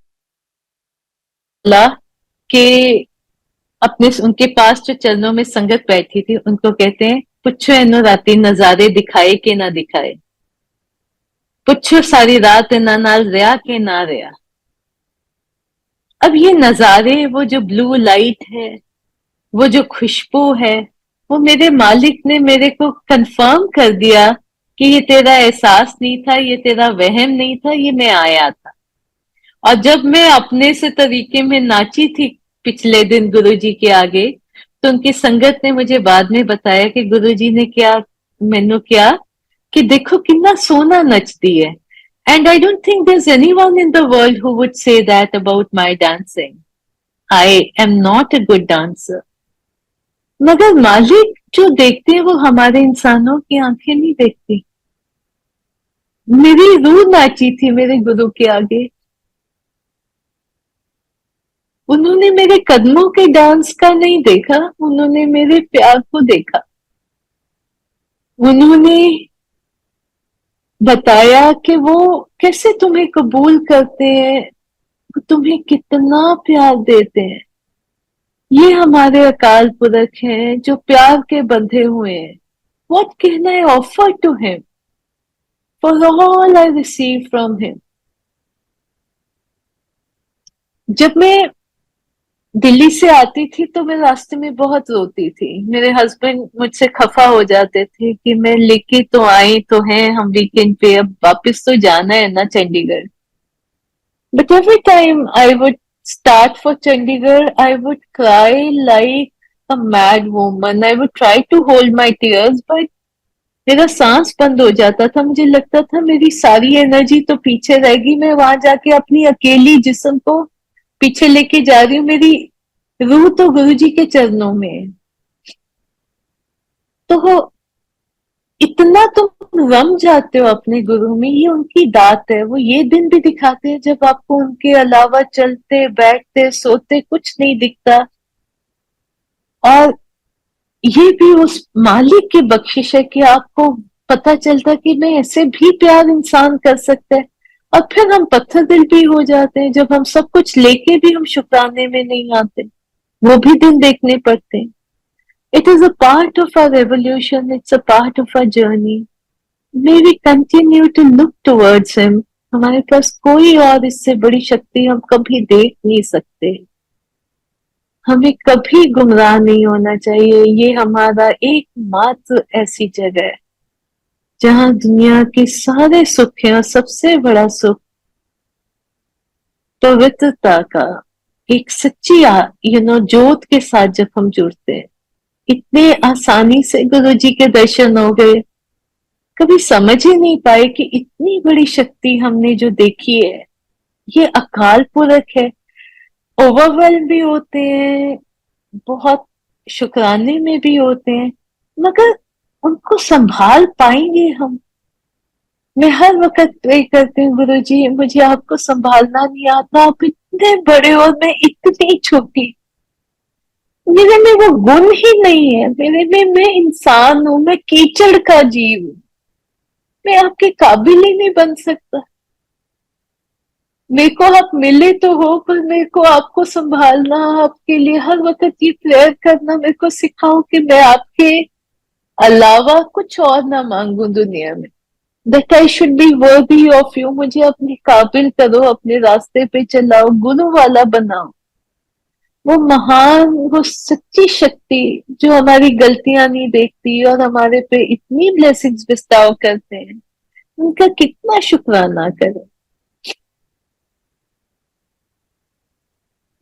कि अपने, उनके पास जो चरणों में संगत बैठी थी उनको कहते हैं, पुछो इनो राती नजारे दिखाए कि ना दिखाए, पुछो सारी रात इना नाल रहा कि ना रहा। अब ये नजारे, वो जो ब्लू लाइट है, वो जो खुशबू है, वो मेरे मालिक ने मेरे को कंफर्म कर दिया कि ये तेरा एहसास नहीं था, ये तेरा वहम नहीं था, ये मैं आया था। और जब मैं अपने से तरीके में नाची थी पिछले दिन गुरुजी के आगे, तो उनकी संगत ने मुझे बाद में बताया कि गुरुजी ने क्या मैनू क्या कि देखो कितना सोना नचती है। And I don't think there is anyone in the world who would say that about my dancing. I am not a good dancer, मगर मालिक जो देखते हैं वो हमारे इंसानों की आंखें नहीं देखती। मेरी रूह नाची थी मेरे गुरु के आगे। उन्होंने मेरे कदमों के डांस का नहीं देखा, उन्होंने मेरे प्यार को देखा। उन्होंने बताया कि वो कैसे तुम्हें कबूल करते हैं, तुम्हें कितना प्यार देते हैं। ये हमारे अकाल पुरख हैं जो प्यार के बंधे हुए हैं। What can I offer to him for all I receive from him? जब मैं दिल्ली से आती थी तो मैं रास्ते में बहुत रोती थी। मेरे हस्बैंड मुझसे खफा हो जाते थे कि मैं लेके तो आई तो है हम वीकेंड पे, अब वापस तो जाना है ना Chandigarh. But every time I would start for Chandigarh, I would cry like a mad woman. I would try to hold my tears but मेरा सांस बंद हो जाता था। मुझे लगता था मेरी सारी एनर्जी तो पीछे रहेगी, मैं वहां जाके अपनी अकेली जिस्म को पीछे लेके जा रही हूँ, मेरी रूह तो गुरुजी के चरणों में है। तो इतना तुम रम जाते हो अपने गुरु में, ये उनकी दात है। वो ये दिन भी दिखाते हैं जब आपको उनके अलावा चलते बैठते सोते कुछ नहीं दिखता, और ये भी उस मालिक की बख्शिश है कि आपको पता चलता कि मैं ऐसे भी प्यार इंसान कर सकता है। और फिर हम पत्थर दिल भी हो जाते हैं जब हम सब कुछ लेके भी हम शुक्राने में नहीं आते, वो भी दिन देखने पड़ते हैं। It is a part of our revolution, it's a part of our journey. May we continue to look towards him. हमारे पास कोई और इससे बड़ी शक्ति हम कभी देख नहीं सकते। हमें कभी गुमराह नहीं होना चाहिए। ये हमारा एकमात्र ऐसी जगह है जहां दुनिया के सारे सुख हैं और सबसे बड़ा सुख पवित्रता का, एक सच्ची जोत के साथ जब हम जुड़ते हैं। इतने आसानी से गुरु जी के दर्शन हो गए, कभी समझ ही नहीं पाए कि इतनी बड़ी शक्ति हमने जो देखी है, ये अकाल पुरख है। ओवरवेल्म भी होते हैं, बहुत शुक्राने में भी होते हैं, मगर उनको संभाल पाएंगे हम? मैं हर वक्त प्रे करती हूँ, गुरु जी मुझे आपको संभालना नहीं आता, आप इतने बड़े और मैं इतनी छोटी, मेरे में वो गुण ही नहीं है, मेरे में मैं इंसान हूं, मैं कीचड़ का जीव हूं, मैं आपके काबिल ही नहीं बन सकता। मेरे को आप मिले तो हो, पर मेरे को आपको संभालना, आपके लिए हर वक्त ये प्रेयर करना मेरे को सिखाओ कि मैं आपके अलावा कुछ और ना मांगू दुनिया में। That I should be worthy of you, मुझे अपने काबिल करो, अपने रास्ते पे चलाओ, गुरु वाला बनाओ। वो महान, वो सच्ची शक्ति जो हमारी गलतियां नहीं देखती और हमारे पे इतनी ब्लेसिंग्स बिस्ताव करते हैं, उनका कितना शुक्राना करें।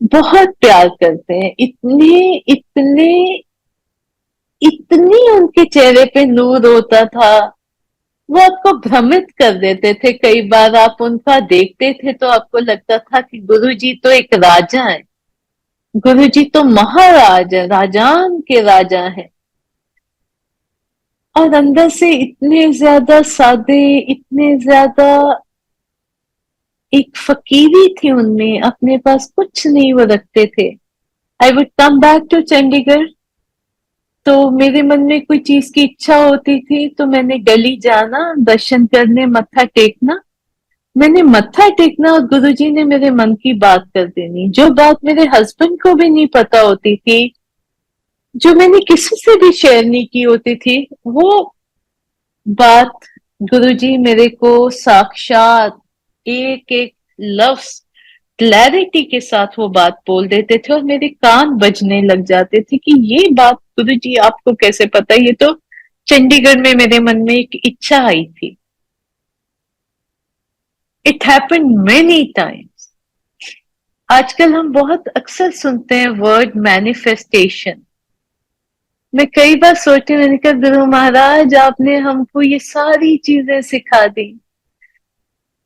बहुत प्यार करते हैं, इतने इतने इतनी उनके चेहरे पे नूर होता था, वो आपको भ्रमित कर देते थे। कई बार आप उनका देखते थे तो आपको लगता था कि गुरुजी तो एक राजा है, गुरुजी तो महाराज है, राजान के राजा है। और अंदर से इतने ज्यादा सादे, इतने ज्यादा एक फकीरी थी उनमें, अपने पास कुछ नहीं वो रखते थे। I would come back to Chandigarh, तो मेरे मन में कोई चीज की इच्छा होती थी तो मैंने गली जाना, दर्शन करने, मत्था टेकना। मैंने मत्था टेकना और गुरुजी ने मेरे मन की बात कर देनी, जो बात मेरे हस्बैंड को भी नहीं पता होती थी, जो मैंने किसी से भी शेयर नहीं की होती थी, वो बात गुरुजी मेरे को साक्षात एक एक लफ्ज क्लैरिटी के साथ वो बात बोल देते थे और मेरे कान बजने लग जाते थे कि ये बात गुरुजी आपको कैसे पता, ये तो चंडीगढ़ में मेरे मन में एक इच्छा आई थी। It happened many times. आजकल हम बहुत अक्सर सुनते हैं वर्ड मैनिफेस्टेशन। मैं कई बार सोचती हूँ, मैंने कहा गुरु महाराज आपने हमको ये सारी चीजें सिखा दी,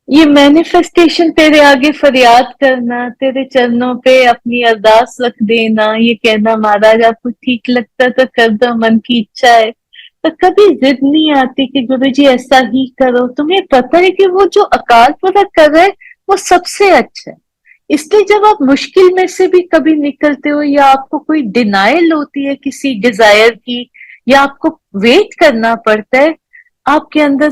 ये मैनिफेस्टेशन तेरे आगे फरियाद करना, तेरे चरणों पे अपनी अरदास रख देना, ये कहना महाराज आपको ठीक लगता तो कर दो, मन की इच्छा है, तो कभी जिद नहीं आती कि गुरुजी ऐसा ही करो। तुम्हें पता है कि वो जो अकाल पुरख कर रहे हैं वो सबसे अच्छा है। इसलिए जब आप मुश्किल में से भी कभी निकलते हो, या आपको कोई डिनाइल होती है किसी डिजायर की, या आपको वेट करना पड़ता है, आपके अंदर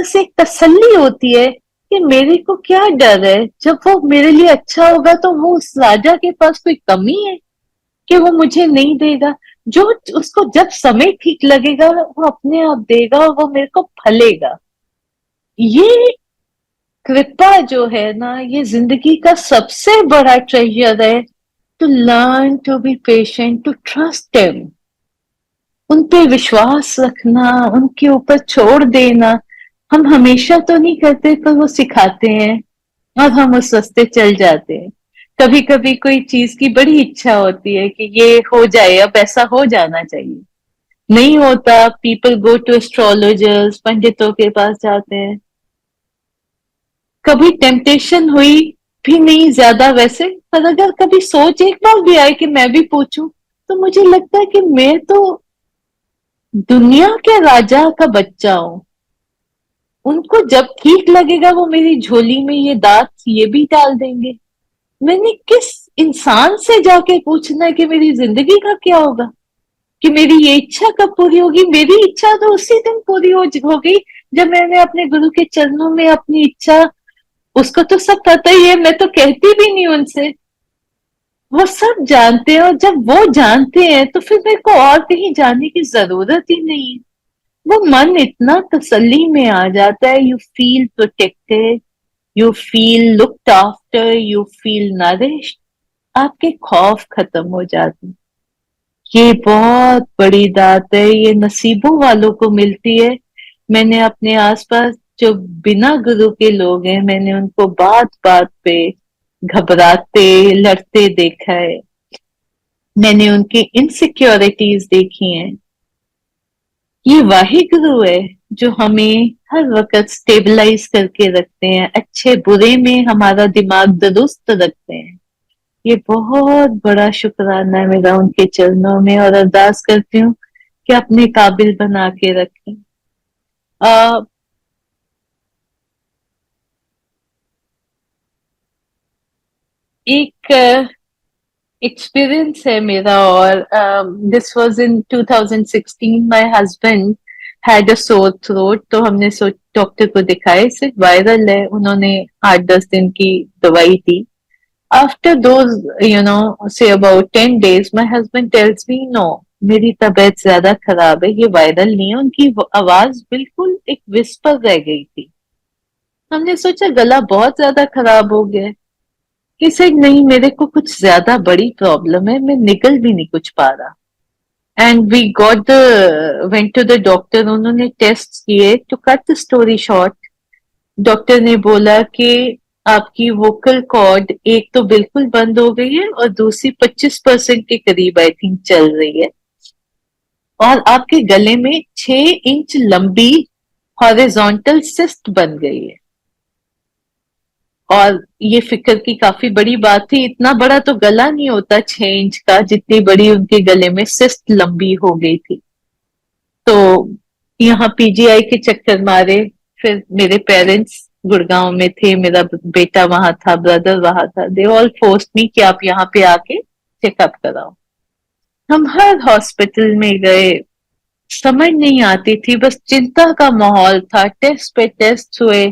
से एक तसल्ली होती है कि मेरे को क्या डर है, जब वो मेरे लिए अच्छा होगा तो वो उस राजा के पास कोई कमी है कि वो मुझे नहीं देगा। जो उसको जब समय ठीक लगेगा वो अपने आप देगा और वो मेरे को फलेगा। ये कृपा जो है ना, ये जिंदगी का सबसे बड़ा ट्रेजर है। To learn to be patient, to trust him, उन पे विश्वास रखना, उनके ऊपर छोड़ देना। हम हमेशा तो नहीं करते, पर वो सिखाते हैं और हम उस रास्ते चल जाते हैं। कभी कभी कोई चीज की बड़ी इच्छा होती है कि ये हो जाए, अब ऐसा हो जाना चाहिए, नहीं होता, पीपल गो टू एस्ट्रोलॉजर्स, पंडितों के पास जाते हैं। कभी टेम्पटेशन हुई भी नहीं ज्यादा वैसे, पर अगर कभी सोच एक बार भी आए कि मैं भी पूछूं, तो मुझे लगता है कि मैं तो दुनिया के राजा का बच्चा हूं। उनको जब ठीक लगेगा वो मेरी झोली में ये दांत ये भी डाल देंगे। मैंने किस इंसान से जाके पूछना है कि मेरी जिंदगी का क्या होगा, कि मेरी ये इच्छा कब पूरी होगी? मेरी इच्छा तो उसी दिन पूरी हो गई जब मैंने अपने गुरु के चरणों में अपनी इच्छा, उसको तो सब पता ही है, मैं तो कहती भी नहीं उनसे, वो सब जानते हैं। और जब वो जानते हैं तो फिर मेरे को और कहीं जाने की जरूरत ही नहीं है। वो मन इतना तसल्ली में आ जाता है, you feel protected, you feel looked after, you feel nourished, आपके खौफ खत्म हो जाते हैं। ये बहुत बड़ी दात है, ये नसीबों वालों को मिलती है। मैंने अपने आसपास जो बिना गुरु के लोग हैं, मैंने उनको बात बात पे घबराते लड़ते देखा है, मैंने उनकी इनसिक्योरिटीज देखी हैं। ये वाही गुरु है जो हमें हर वक्त स्टेबलाइज करके रखते हैं, अच्छे बुरे में हमारा दिमाग दुरुस्त रखते हैं। ये बहुत बड़ा शुक्राना है मेरा उनके चरणों में, और अरदास करती हूँ कि अपने काबिल बना के रखें। आ, एक एक्सपीरियंस है मेरा, और this was in 2016। My husband had a sore throat, तो हमने डॉक्टर को दिखाया, सिर्फ वायरल है। उन्होंने 8-10 दिन की दवाई दी। After those, say about 10 days, my husband tells me, no, मेरी तबीयत ज्यादा खराब है, ये वायरल नहीं है। उनकी आवाज बिल्कुल एक विस्पर रह गई थी। हमने सोचा गला बहुत ज्यादा खराब हो गया है। He said, नहीं, मेरे को कुछ ज्यादा बड़ी प्रॉब्लम है, मैं निकल भी नहीं कुछ पा रहा। And we got the went to the doctor. उन्होंने टेस्ट किए। To cut the story short, doctor ने बोला कि आपकी वोकल कॉर्ड एक तो बिल्कुल बंद हो गई है, और दूसरी 25% के करीब आई थिंक चल रही है, और आपके गले में 6 इंच लंबी हॉरिजॉन्टल सिस्ट बन गई है। और ये फिक्र की काफी बड़ी बात थी। इतना बड़ा तो गला नहीं होता 6 इंच का, जितनी बड़ी उनके गले में सिस्ट लंबी हो गई थी। तो यहाँ पीजीआई के चक्कर मारे। फिर मेरे पेरेंट्स गुड़गांव में थे, मेरा बेटा वहां था, ब्रदर वहां था। दे ऑल फोर्स मी कि आप यहाँ पे आके चेकअप कराओ। हम हर हॉस्पिटल में गए, समझ नहीं आती थी, बस चिंता का माहौल था। टेस्ट पे टेस्ट हुए।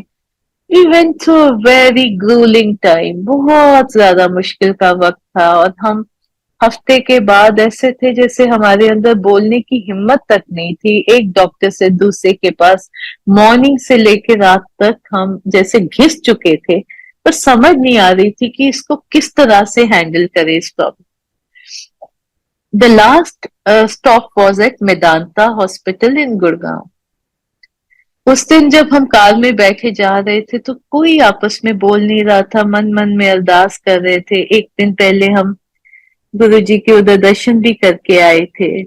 We went through a very gruelling time, बहुत ज्यादा मुश्किल का वक्त था। और हम हफ्ते के बाद ऐसे थे जैसे हमारे अंदर बोलने की हिम्मत तक नहीं थी। एक डॉक्टर से दूसरे के पास मॉर्निंग से लेकर रात तक हम जैसे घिस चुके थे, पर समझ नहीं आ रही थी कि इसको किस तरह से हैंडल करे इस problem. The last stop was at Medanta hospital in Gurgaon. उस दिन जब हम कार में बैठे जा रहे थे, तो कोई आपस में बोल नहीं रहा था, मन मन में अरदास कर रहे थे। एक दिन पहले हम गुरु जी के उधर दर्शन भी करके आए थे,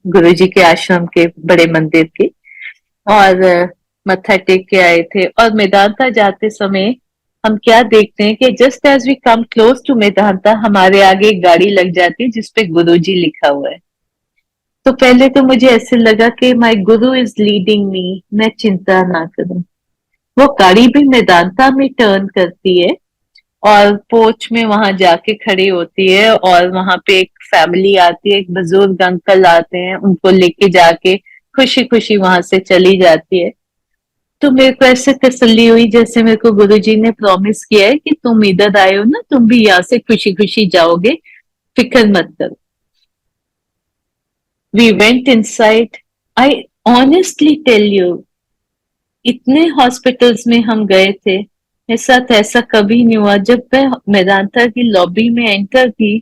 गुरु जी के आश्रम के बड़े मंदिर के, और मत्था टेक के आए थे। और मेदांता जाते समय हम क्या देखते हैं कि just as we come close to Medanta, हमारे आगे एक गाड़ी लग जाती है जिसपे गुरु जी लिखा हुआ है। तो पहले तो मुझे ऐसे लगा कि माय गुरु इज लीडिंग मी, मैं चिंता ना करूं। वो गाड़ी भी मेदांता में टर्न करती है, और पोर्च में वहां जाके खड़ी होती है, और वहां पे एक फैमिली आती है, एक बुजुर्ग अंकल आते हैं, उनको लेके जाके खुशी खुशी वहां से चली जाती है। तो मेरे को ऐसे तसल्ली हुई, जैसे मेरे को गुरुजी ने प्रॉमिस किया है कि तुम इधर आए हो ना, तुम भी यहाँ से खुशी खुशी जाओगे, फिक्र मत करो। We went inside. I honestly tell you, इतने हॉस्पिटल्स में हम गए थे, मेरे साथ ऐसा कभी नहीं हुआ। जब मैं मेदांता की लॉबी में एंटर की,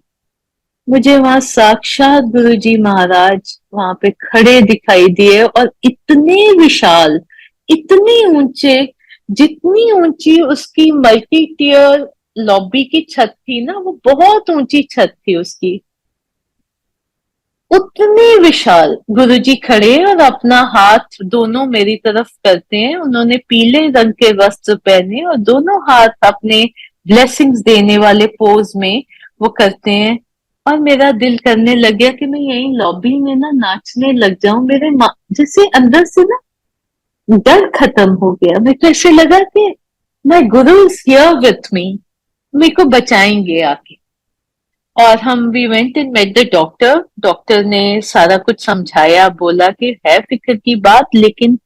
मुझे वहां साक्षात गुरुजी महाराज वहां पे खड़े दिखाई दिए, और इतने विशाल, इतने ऊंचे, जितनी ऊंची उसकी मल्टी टियर लॉबी की छत थी ना, वो बहुत ऊंची छत थी उसकी, उतने विशाल गुरुजी खड़े हैं और अपना हाथ दोनों मेरी तरफ करते हैं। उन्होंने पीले रंग के वस्त्र पहने, और दोनों हाथ अपने ब्लेसिंग्स देने वाले पोज में वो करते हैं। और मेरा दिल करने लग गया कि मैं यही लॉबी में ना नाचने लग जाऊं। मेरे जैसे अंदर से ना डर खत्म हो गया। मेरे को ऐसे लगा कि my Guru is here with me, मेरे को बचाएंगे आके। और हम we went and met the doctor. Doctor ने सारा कुछ समझाया, बोला कि है फिक्र की बात, लेकिन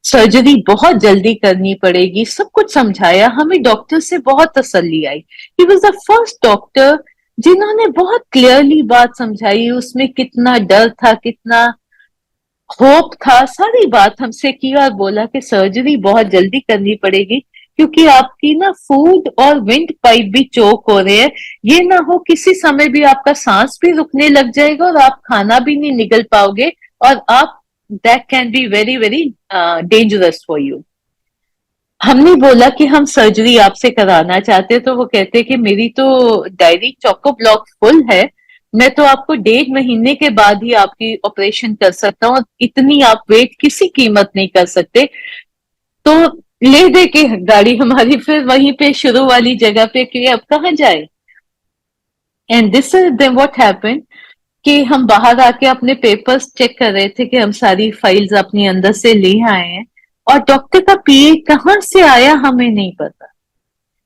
सर्जरी बहुत जल्दी करनी पड़ेगी, सब कुछ समझाया। हमें डॉक्टर से बहुत तसल्ली आई। He was the first doctor जिन्होंने बहुत क्लियरली बात समझाई। उसमें कितना डर था, कितना होप था, सारी बात हमसे की, और बोला कि सर्जरी बहुत जल्दी करनी पड़ेगी, क्योंकि आपकी ना फूड और विंड पाइप भी चोक हो रहे हैं। ये ना हो किसी समय भी आपका सांस भी रुकने लग जाएगा, और आप खाना भी नहीं निगल पाओगे, और आप that can be very very dangerous for you. हमने बोला कि हम सर्जरी आपसे कराना चाहते हैं, तो वो कहते कि मेरी तो डायरी चौको ब्लॉक फुल है, मैं तो आपको 1.5 महीने के बाद ही आपकी ऑपरेशन कर सकता हूँ, इतनी आप वेट किसी कीमत नहीं कर सकते। तो ले दे के गाड़ी हमारी फिर वहीं पे शुरू वाली जगह पे कि अब कहाँ जाए। And this is then what happened कि हम बाहर आके अपने पेपर्स चेक कर रहे थे कि हम सारी फाइल्स अपनी अंदर से ले आए हैं, और डॉक्टर का पीए कहाँ से आया हमें नहीं पता।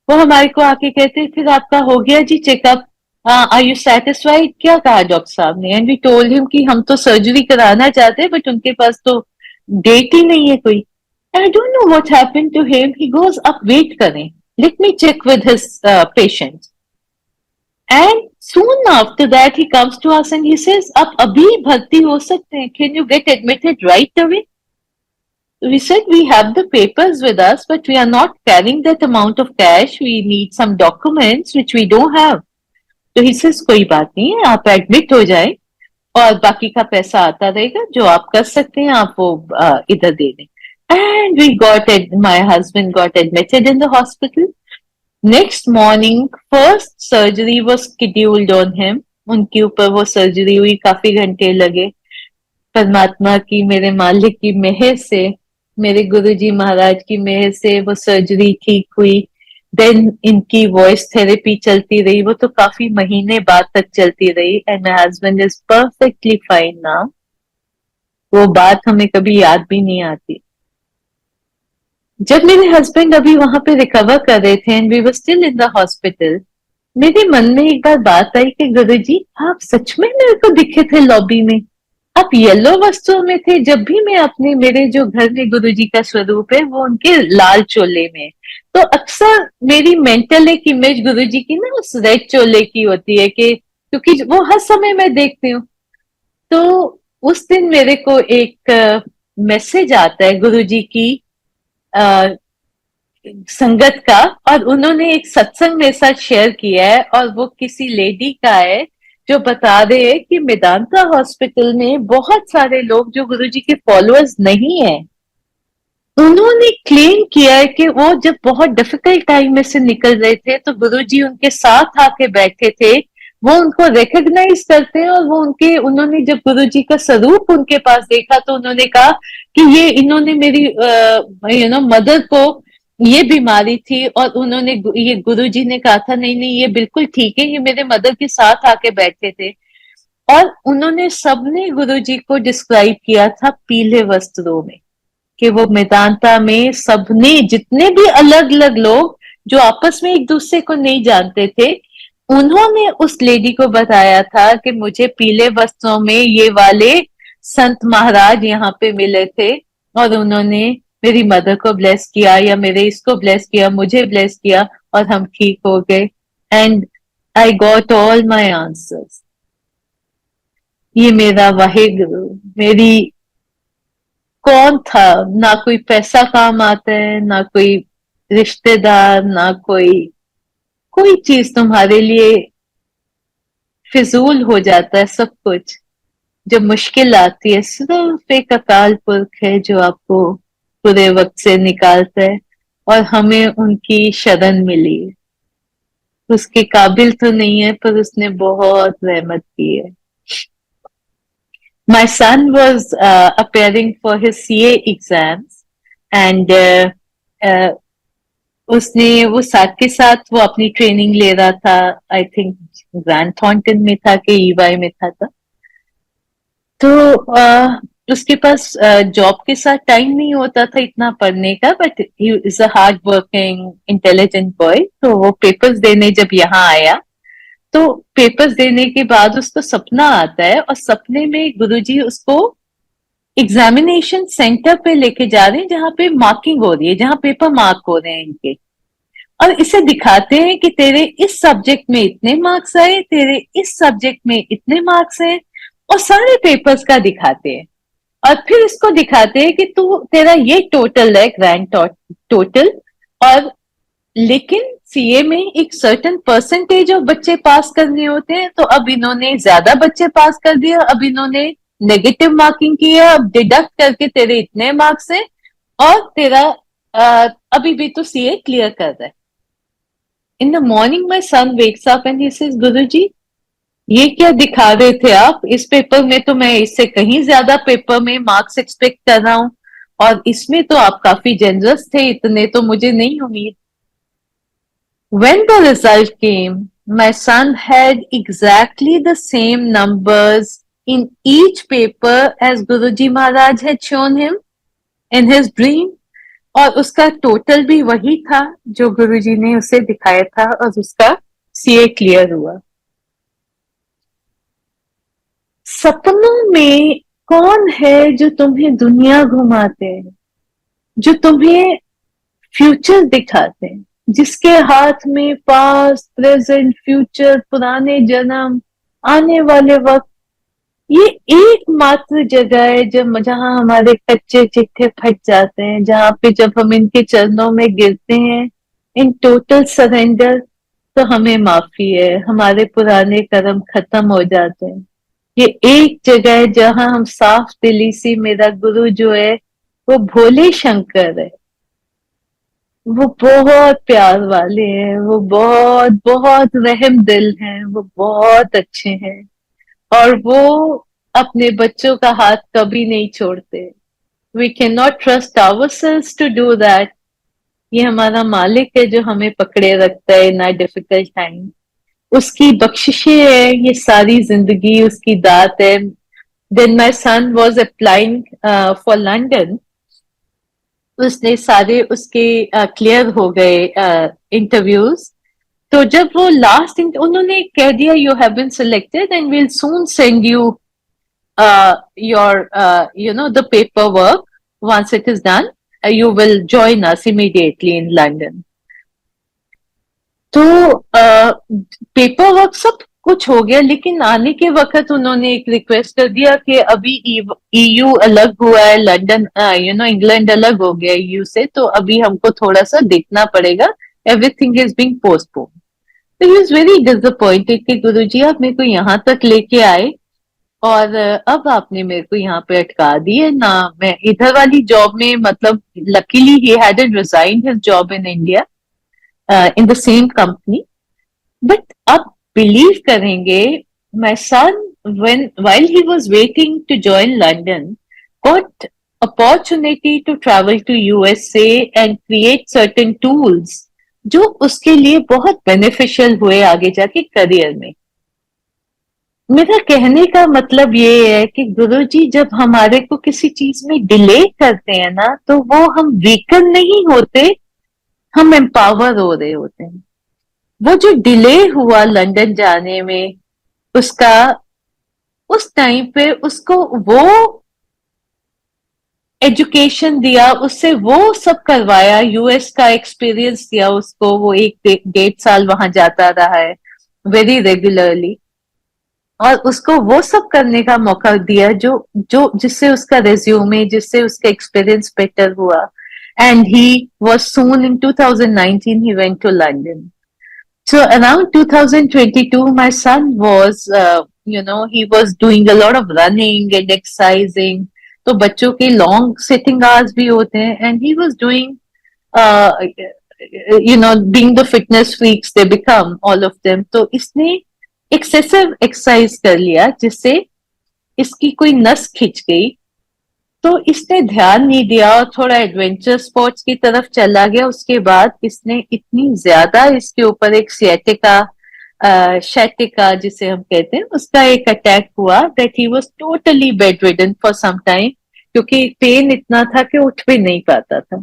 वो हमारे को आके कहते फिर आपका हो गया जी चेकअप, आर यू सेटिस्फाइड, क्या कहा डॉक्टर साहब ने। एंड वी टोल्ड हिम कि हम तो सर्जरी कराना चाहते हैं बट उनके पास तो डेट ही नहीं है कोई। I don't know what happened to him, he goes up wait करें, let me check with his patient. And soon after that he comes to us and he says आप अभी भर्ती हो सकते हैं, can you get admitted right away? We said we have the papers with us but we are not carrying that amount of cash, we need some documents which we don't have. तो he says कोई बात नहीं है, आप admit हो जाए और बाकी का पैसा आता रहेगा, जो आप कर सकते हैं आप वो इधर दे दें। And we got my husband got admitted in the hospital. Next morning first surgery was scheduled on him. उनके ऊपर वो सर्जरी हुई, काफी घंटे लगे। परमात्मा की, मेरे मालिक की मेहर से, मेरे गुरुजी महाराज की मेहर से वो सर्जरी ठीक हुई। देन इनकी वॉइस थेरेपी चलती रही, वो तो काफी महीने बाद तक चलती रही। And my husband is perfectly fine now. वो बात हमें कभी याद भी नहीं आती। जब मेरे हस्बैंड अभी वहां पे रिकवर कर रहे थे and we were still in the hospital, मेरे मन में एक बार बात आई कि गुरुजी आप सच में मेरे को दिखे थे लॉबी में, आप येलो वस्त्रों में थे। जब भी मैं अपने, मेरे जो घर में गुरुजी का स्वरूप है वो उनके लाल चोले में, तो अक्सर मेरी मेंटल एक इमेज गुरुजी की ना उस रेड चोले की होती है कि क्योंकि वो हर समय मैं देखती हूँ। तो उस दिन मेरे को एक मैसेज आता है गुरुजी की संगत का, और उन्होंने एक सत्संग मेरे साथ शेयर किया है, और वो किसी लेडी का है जो बता रहे हैं कि मेदांता हॉस्पिटल में बहुत सारे लोग जो गुरुजी के फॉलोअर्स नहीं है, उन्होंने क्लेम किया है कि वो जब बहुत डिफिकल्ट टाइम में से निकल रहे थे तो गुरुजी उनके साथ आके बैठे थे, वो उनको रिकॉग्नाइज करते हैं, और वो उनके, उन्होंने जब गुरुजी का स्वरूप उनके पास देखा तो उन्होंने कहा कि ये इन्होंने मेरी मदर को ये बीमारी थी, और उन्होंने, ये गुरुजी ने कहा था नहीं नहीं ये बिल्कुल ठीक है, ये मेरे मदर के साथ आके बैठे थे। और उन्होंने सबने गुरुजी को डिस्क्राइब किया था पीले वस्त्रों में, कि वो मेदांता में सबने, जितने भी अलग अलग लोग जो आपस में एक दूसरे को नहीं जानते थे, उन्होंने उस लेडी को बताया था कि मुझे पीले वस्त्रों में ये वाले संत महाराज यहाँ पे मिले थे, और उन्होंने मेरी मदर को ब्लेस किया या मेरे इसको ब्लेस किया, मुझे ब्लेस किया, और हम ठीक हो गए। And I got all my answers. ये मेरा वाहिगुरु, मेरी कौन था, ना कोई पैसा काम आता है, ना कोई रिश्तेदार, ना कोई चीज तुम्हारे लिए फिजूल हो जाता है। सब कुछ जब मुश्किल आती है सिर्फ एक अकाल पुरख है जो आपको बुरे वक्त से निकालता है, और हमें उनकी शरण मिली है। उसके काबिल तो नहीं है पर उसने बहुत रहमत की है। My son was appearing for his CA exams and उसने वो साथ के साथ वो अपनी ट्रेनिंग ले रहा था, आई थिंक ग्रैंड थॉर्नटन में था कि ईवाई में था। तो उसके पास जॉब के साथ टाइम नहीं होता था इतना पढ़ने का, but he is a hard working intelligent boy. तो वो पेपर्स देने जब यहाँ आया तो पेपर्स देने के बाद उसको सपना आता है, और सपने में गुरुजी उसको एग्जामिनेशन सेंटर पे लेके जा रहे हैं जहाँ पे मार्किंग हो रही है, जहाँ पेपर मार्क हो रहे हैं इनके, और इसे दिखाते हैं कि तेरे इस सब्जेक्ट में इतने मार्क्स आए, तेरे इस सब्जेक्ट में इतने मार्क्स हैं, और सारे पेपर्स का दिखाते हैं। और फिर इसको दिखाते हैं कि तू, तेरा ये टोटल है, ग्रैंड टोटल, और लेकिन सीए में एक सर्टेन परसेंटेज ऑफ बच्चे पास करने होते हैं, तो अब इन्होंने ज्यादा बच्चे पास कर दिया, अब इन्होंने नेगेटिव मार्किंग की है, अब डिडक्ट करके तेरे इतने मार्क्स हैं, और तेरा अभी भी तो सीए क्लियर कर रहा है। In the morning my son wakes up and he says Guruji ये क्या दिखा रहे थे आप, इस पेपर में तो मैं इससे कहीं ज्यादा पेपर में मार्क्स एक्सपेक्ट कर रहा हूँ, और इसमें तो आप काफी जेनरस थे, इतने तो मुझे नहीं उम्मीद। When the result came, my son had exactly the same numbers in each paper as Guruji Maharaj had shown him in his dream, और उसका टोटल भी वही था जो गुरुजी ने उसे दिखाया था, और उसका सीए क्लियर हुआ। सपनों में कौन है जो तुम्हें दुनिया घुमाते हैं, जो तुम्हें फ्यूचर दिखाते हैं, जिसके हाथ में पास्ट प्रेजेंट फ्यूचर, पुराने जन्म, आने वाले वक्त, ये एकमात्र जगह है जब जहां हमारे कच्चे चिट्ठे फट जाते हैं, जहां पे जब हम इनके चरणों में गिरते हैं इन टोटल सरेंडर, तो हमें माफी है, हमारे पुराने कर्म खत्म हो जाते हैं। ये एक जगह है जहां हम साफ दिली से, मेरा गुरु जो है वो भोले शंकर है, वो बहुत प्यार वाले हैं, वो बहुत बहुत रहम दिल हैं, वो बहुत अच्छे हैं, और वो अपने बच्चों का हाथ कभी नहीं छोड़ते। We can not trust ourselves to do that. ये हमारा मालिक है जो हमें पकड़े रखता है इन आवर डिफिकल्ट टाइम। उसकी बख्शिशें है ये सारी जिंदगी, उसकी दात है। Then my son was applying for London, उसने सारे उसके क्लियर हो गए इंटरव्यूज। तो जब वो लास्ट उन्होंने कह दिया you have been selected and will soon send you your the paperwork, once it is done you will join us immediately in London। तो पेपर वर्क सब कुछ हो गया, लेकिन आने के वक्त उन्होंने एक रिक्वेस्ट कर दिया कि अभी ईयू अलग हुआ है, लंदन इंग्लैंड अलग हो गया ईयू से, तो अभी हमको थोड़ा सा देखना पड़ेगा, एवरीथिंग इज बीइंग पोस्टपोन। तो ही वाज वेरी डिसअपॉइंटेड कि गुरुजी आप मेरे को यहाँ तक लेके आए और अब आपने मेरे को यहाँ पे अटका दिए ना। मैं इधर वाली जॉब में, मतलब luckily he hadn't resigned his job in India in the same company, but आप believe करेंगे, my son, while he was waiting to join London, got opportunity to travel to USA and create certain tools जो उसके लिए बहुत beneficial हुए आगे जाके career में। मेरा कहने का मतलब ये है कि गुरुजी जब हमारे को किसी चीज में डिले करते हैं ना, तो वो हम वीकर नहीं होते, हम एम्पावर हो रहे होते हैं। वो जो डिले हुआ लंदन जाने में, उसका उस टाइम पे उसको वो एजुकेशन दिया, उससे वो सब करवाया, यूएस का एक्सपीरियंस दिया उसको, वो 1-1.5 साल वहां जाता रहा है वेरी रेगुलरली, और उसको वो सब करने का मौका दिया जो जो जिससे उसका रेज्यूमे, जिससे उसका एक्सपीरियंस बेटर हुआ। And he was soon in 2019 he went to London. So around 2022 my son was he was doing a lot of running and exercising. तो बच्चों के long sitting hours भी होते हैं, and he was doing uh, being the fitness freaks they become all of them, तो इसने excessive exercise कर लिया जिससे इसकी कोई नस खिंच गई, तो इसने ध्यान नहीं दिया और थोड़ा एडवेंचर स्पोर्ट्स की तरफ चला गया। उसके बाद इसने इतनी ज्यादा इसके ऊपर एक शैटिका जिसे हम कहते हैं, उसका एक अटैक हुआ that he was totally bedridden for some time, क्योंकि पेन इतना था कि उठ भी नहीं पाता था।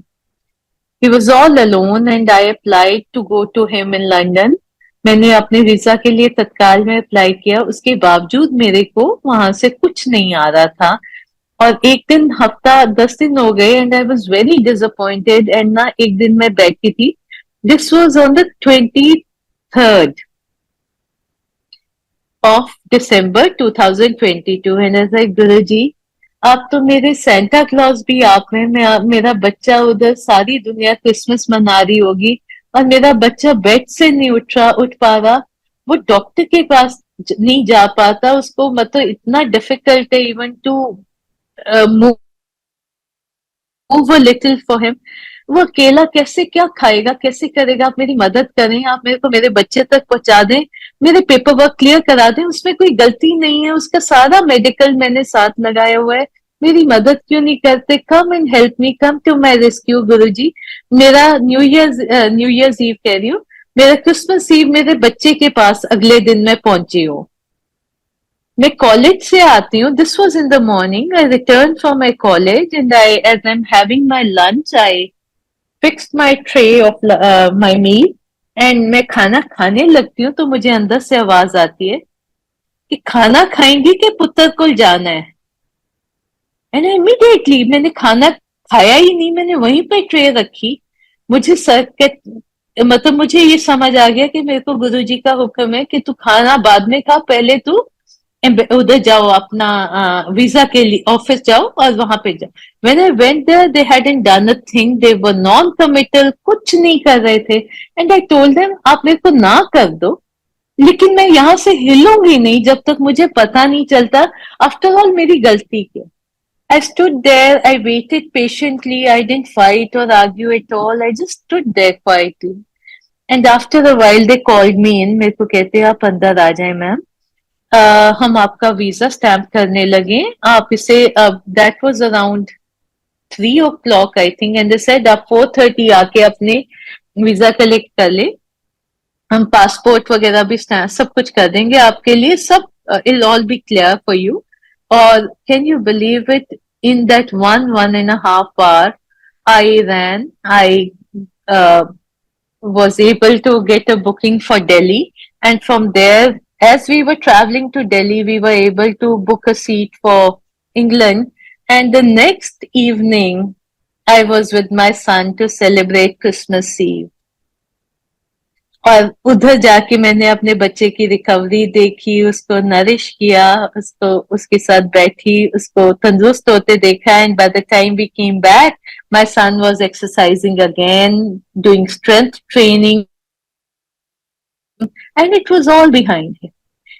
He was all alone and I applied to go to him in London. मैंने अपने वीजा के लिए तत्काल में अप्लाई किया, उसके बावजूद मेरे को वहां से कुछ नहीं आ रहा था, और एक दिन हफ्ता 10 दिन हो गए and I was very disappointed. And ना एक दिन मैं बैठी थी, this was on the 23rd of December 2022, एंड आई सेड गुरुजी आप तो मेरे सेंटा क्लॉज भी आप हैं, मेरा बच्चा उधर सारी दुनिया क्रिसमस मना रही होगी और मेरा बच्चा बेड से नहीं उठ पा रहा, वो डॉक्टर के पास नहीं जा पाता, उसको मतलब इतना डिफिकल्ट है even to move a little for him, वो अकेला कैसे क्या खाएगा, कैसे करेगा, आप मेरी मदद करें, आप मेरे को मेरे बच्चे तक पहुंचा दें, मेरे पेपर वर्क क्लियर करा दें, उसमें कोई गलती नहीं है, उसका सारा मेडिकल मैंने साथ लगाया हुआ है, मेरी मदद क्यों नहीं करते? Come and help me, come to my rescue Guruji. मेरा न्यू ईयर्स ईव कह रही हूँ, मेरा क्रिसमस ईव मेरे बच्चे के पास अगले दिन मैं पहुंची हूँ। मैं कॉलेज से आती हूँ, this was in the morning, I return from my college and I as I am having my lunch, I fixed my tray of my meal and मैं खाना खाने लगती हूँ तो मुझे अंदर से आवाज आती है कि खाना खाएंगी कि पुत्र को जाना है। एंड इमीडिएटली मैंने खाना खाया ही नहीं, मैंने वहीं पे ट्रे रखी। मुझे सर के मतलब मुझे ये समझ आ गया कि मेरे को गुरुजी का हुक्म है कि तू खाना बाद में खा, पहले तू उधर जाओ, अपना वीजा के लिए ऑफिस जाओ और वहां पे जाओ। When I went there they hadn't done a thing, they were noncommittal, कुछ नहीं कर रहे थे। एंड आई टोल्ड देम आप मेरे को ना कर दो, लेकिन मैं यहाँ से हिलूंगी नहीं जब तक मुझे पता नहीं चलता आफ्टर ऑल मेरी गलती क्या। I stood there, I waited patiently, I didn't fight or argue at all, I just stood there quietly. And after a while they called me in, मेरे को कहते आप अंदर आ जाए मैम, हम आपका वीजा स्टैम्प करने लगे, आप इसे that was around 3 o'clock I think, and they said आप 4:30 आके अपने वीजा कलेक्ट कर ले, हम पासपोर्ट वगैरह भी सब कुछ कर देंगे आपके लिए, सब it'll all be clear for you. और can you believe it, in that 1.5 hour I ran, I uh, was able to get a booking for Delhi, and from there, as we were traveling to Delhi, we were able to book a seat for England, and the next evening I was with my son to celebrate Christmas Eve. और उधर जाके मैंने अपने बच्चे की recovery देखी, उसको nourish किया, उसको उसके साथ बैठी, उसको तंदुरुस्त होते देखा, and by the time we came back my son was exercising again, doing strength training, and it was all behind him.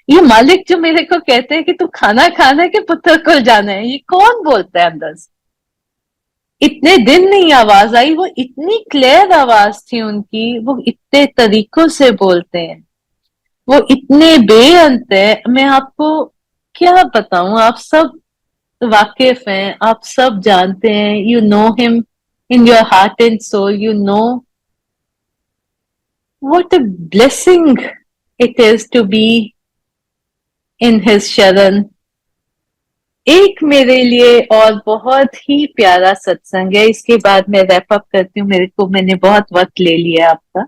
ये मालिक जो मेरे को कहते हैं कि तू खाना खाना है कि पुत्र को जाना है, ये कौन बोलता है अंदर से? इतने दिन नहीं आवाज आई, वो इतनी क्लियर आवाज थी उनकी, वो इतने तरीकों से बोलते हैं, वो इतने बेअंत है, मैं आपको क्या बताऊं, आप सब वाकिफ हैं, आप सब जानते हैं, you know him in your heart and soul, you know what a blessing it is to be in his sharan. एक मेरे लिए और बहुत ही प्यारा सत्संग है, इसके बाद मैं रैप अप करती हूँ, मैंने बहुत वक्त ले लिया आपका।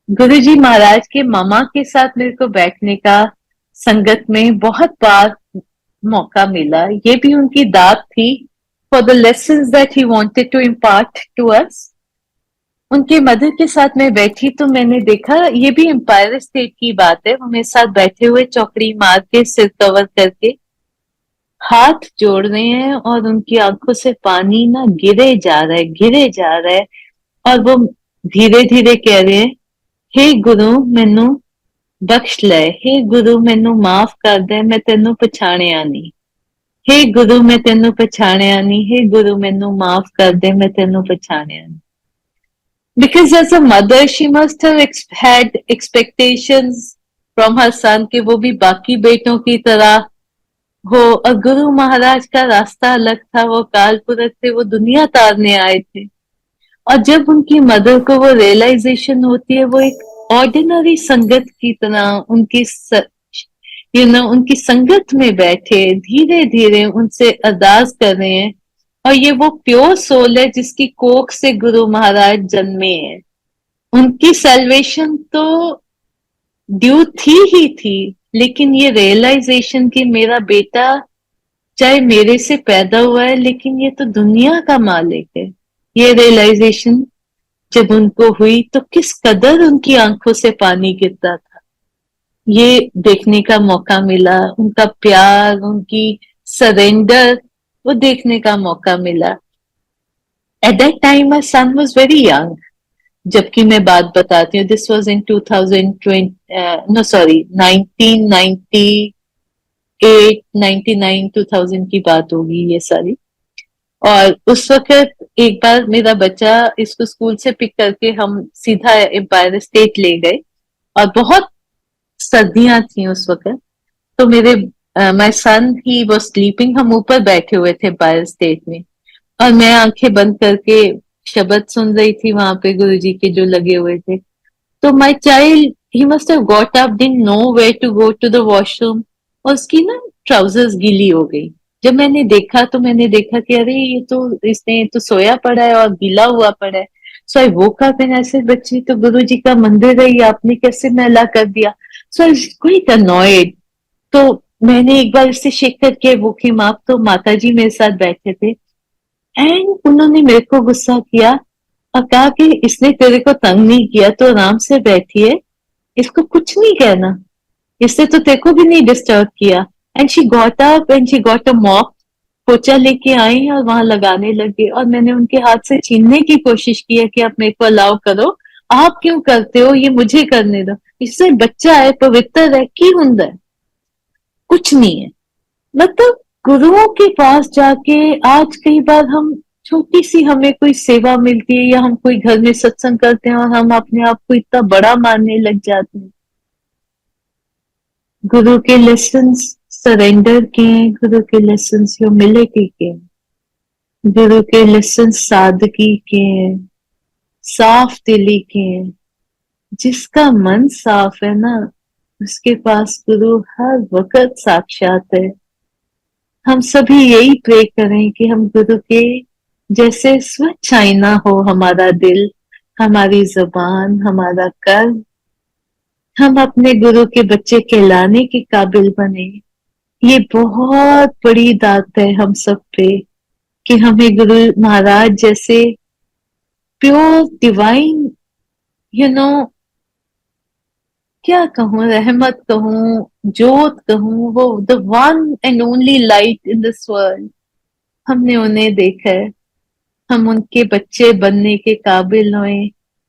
गुरुजी महाराज के मामा के साथ मेरे को बैठने का संगत में बहुत बार मौका मिला, ये भी उनकी दात थी for the lessons that he wanted to impart to us. उनके मदर के साथ मैं बैठी तो मैंने देखा, ये भी एम्पायर स्टेट की बात है, वो मेरे साथ बैठे हुए चौकड़ी मार के सिर कवर करके हाथ जोड़ रहे हैं, और उनकी आंखों से पानी ना गिरे जा रहा है, गिरे जा रहा है, और वो धीरे धीरे कह रहे हैं, हे गुरु मैनू बख्श ले, हे गुरु मैनू माफ कर दे, मैं तेनू पछाणिया नहीं, हे गुरु मैं तेनू पछाणिया नहीं, हे गुरु मैनू माफ कर दे, मैं तेनू पछाणिया नहीं। Because as a mother, she must have had expectations from her son कि वो भी बाकी बेटों की तरह हो, और गुरु महाराज का रास्ता अलग था, वो काल पुरख थे, वो दुनिया तारने आए थे। और जब उनकी मदर को वो रियलाइजेशन होती है, वो एक ऑर्डिनरी संगत की तरह उनकी उनकी संगत में बैठे धीरे धीरे उनसे अरदास कर रहे हैं, और ये वो प्योर सोल है जिसकी कोख से गुरु महाराज जन्मे हैं। उनकी सेल्वेशन तो ड्यू थी ही थी, लेकिन ये रियलाइजेशन कि मेरा बेटा चाहे मेरे से पैदा हुआ है लेकिन ये तो दुनिया का मालिक है, ये रियलाइजेशन जब उनको हुई तो किस कदर उनकी आंखों से पानी गिरता था, ये देखने का मौका मिला। उनका प्यार, उनकी सरेंडर, वो देखने का मौका मिला। At that time my son was very young, जबकि मैं बात बताती हूँ, this was in 2020, no sorry 1998, 99, 2000 की बात होगी ये सारी। और उस वक्त एक बार मेरा बच्चा, इसको स्कूल से पिक करके हम सीधा एम्पायर स्टेट ले गए, और बहुत सर्दियां थी उस वक्त, तो मेरे my son he was sleeping, हम ऊपर बैठे हुए थे बायर स्टेट में, और मैं आंखें बंद करके शब्द सुन रही थी वहां पे गुरुजी के जो लगे हुए थे। तो my child he must have got up, didn't know where to go to the washroom, और उसकी ना ट्राउजर्स गीली हो गई। जब मैंने देखा तो मैंने देखा कि अरे ये तो, इसने तो सोया पड़ा है और गीला हुआ पड़ा है। सो आई वोक अप एंड ऐसे, बच्चे तो गुरुजी का मंदिर है, ये आपने कैसे मैला कर दिया? सो आई क्वाइट अनॉयड। तो मैंने एक बार इससे शेक करके वो की माप, तो माता जी मेरे साथ बैठे थे एंड उन्होंने मेरे को गुस्सा किया और कहा कि इसने तेरे को तंग नहीं किया तो आराम से बैठी है, इसको कुछ नहीं कहना, इससे तो तेरे को भी नहीं डिस्टर्ब किया। And she got up and she got a mop, पोचा लेके आई और वहां लगाने लगे, और मैंने उनके हाथ से छीनने की कोशिश की है कि आप मेरे को अलाउ करो, आप क्यों करते हो, ये मुझे करने दो, इससे बच्चा है, पवित्र है, की हुंदा है, कुछ नहीं है। मतलब गुरुओं के पास जाके आज कई बार हम, छोटी सी हमें कोई सेवा मिलती है या हम कोई घर में सत्संग करते हैं और हम अपने आप को इतना बड़ा मानने लग जाते हैं। गुरु के लेसन्स सरेंडर के हैं, गुरु के लेसन्स ह्यूमिलिटी के हैं, गुरु के लेसन्स सादगी के हैं, साफ दिली के हैं। जिसका मन साफ है ना, उसके पास गुरु हर वक्त साक्षात है। हम सभी यही प्रे करें कि हम गुरु के जैसे स्वच्छ आईना हो हमारा दिल, हमारी जुबान, हमारा कर्म, हम अपने गुरु के बच्चे कहलाने के काबिल बने। ये बहुत बड़ी दात है हम सब पे कि हमें गुरु महाराज जैसे प्योर डिवाइन, यू नो, क्या कहूँ, रहमत कहूँ, जोत कहूँ, वो the one and only light in this world, हमने उन्हें देखा है। हम उनके बच्चे बनने के काबिल हुए।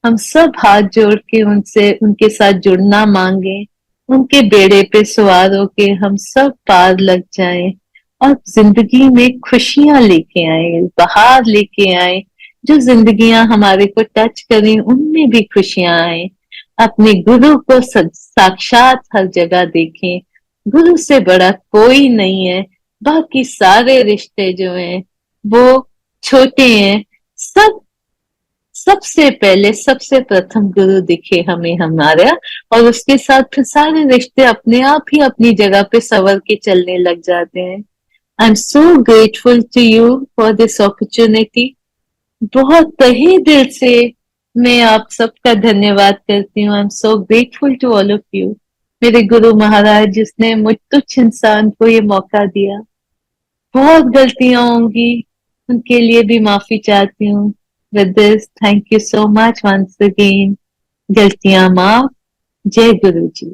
हम सब हाथ जोड़ के उनसे, उनके साथ जुड़ना मांगे, उनके बेड़े पे सवार होके हम सब पार लग जाएं और जिंदगी में खुशियां लेके आए, बहार लेके आए। जो जिंदगियां हमारे को टच करें उनमें भी खुशियां आए। अपने गुरु को साक्षात हर जगह देखें। गुरु से बड़ा कोई नहीं है। बाकी सारे रिश्ते जो हैं वो छोटे हैं। सब, सबसे पहले सबसे प्रथम गुरु दिखे हमें हमारा, और उसके साथ फिर सारे रिश्ते अपने आप ही अपनी जगह पे संवर के चलने लग जाते हैं। I am so grateful to you for this opportunity. बहुत तहे दिल से मैं आप सबका धन्यवाद करती हूँ। I am so grateful to all of you, मेरे गुरु महाराज जिसने मुझ तुच्छ इंसान को ये मौका दिया। बहुत गलतियां होंगी, उनके लिए भी माफी चाहती हूँ। With this, thank you so much once again. गलतियां माफ। जय गुरु जी।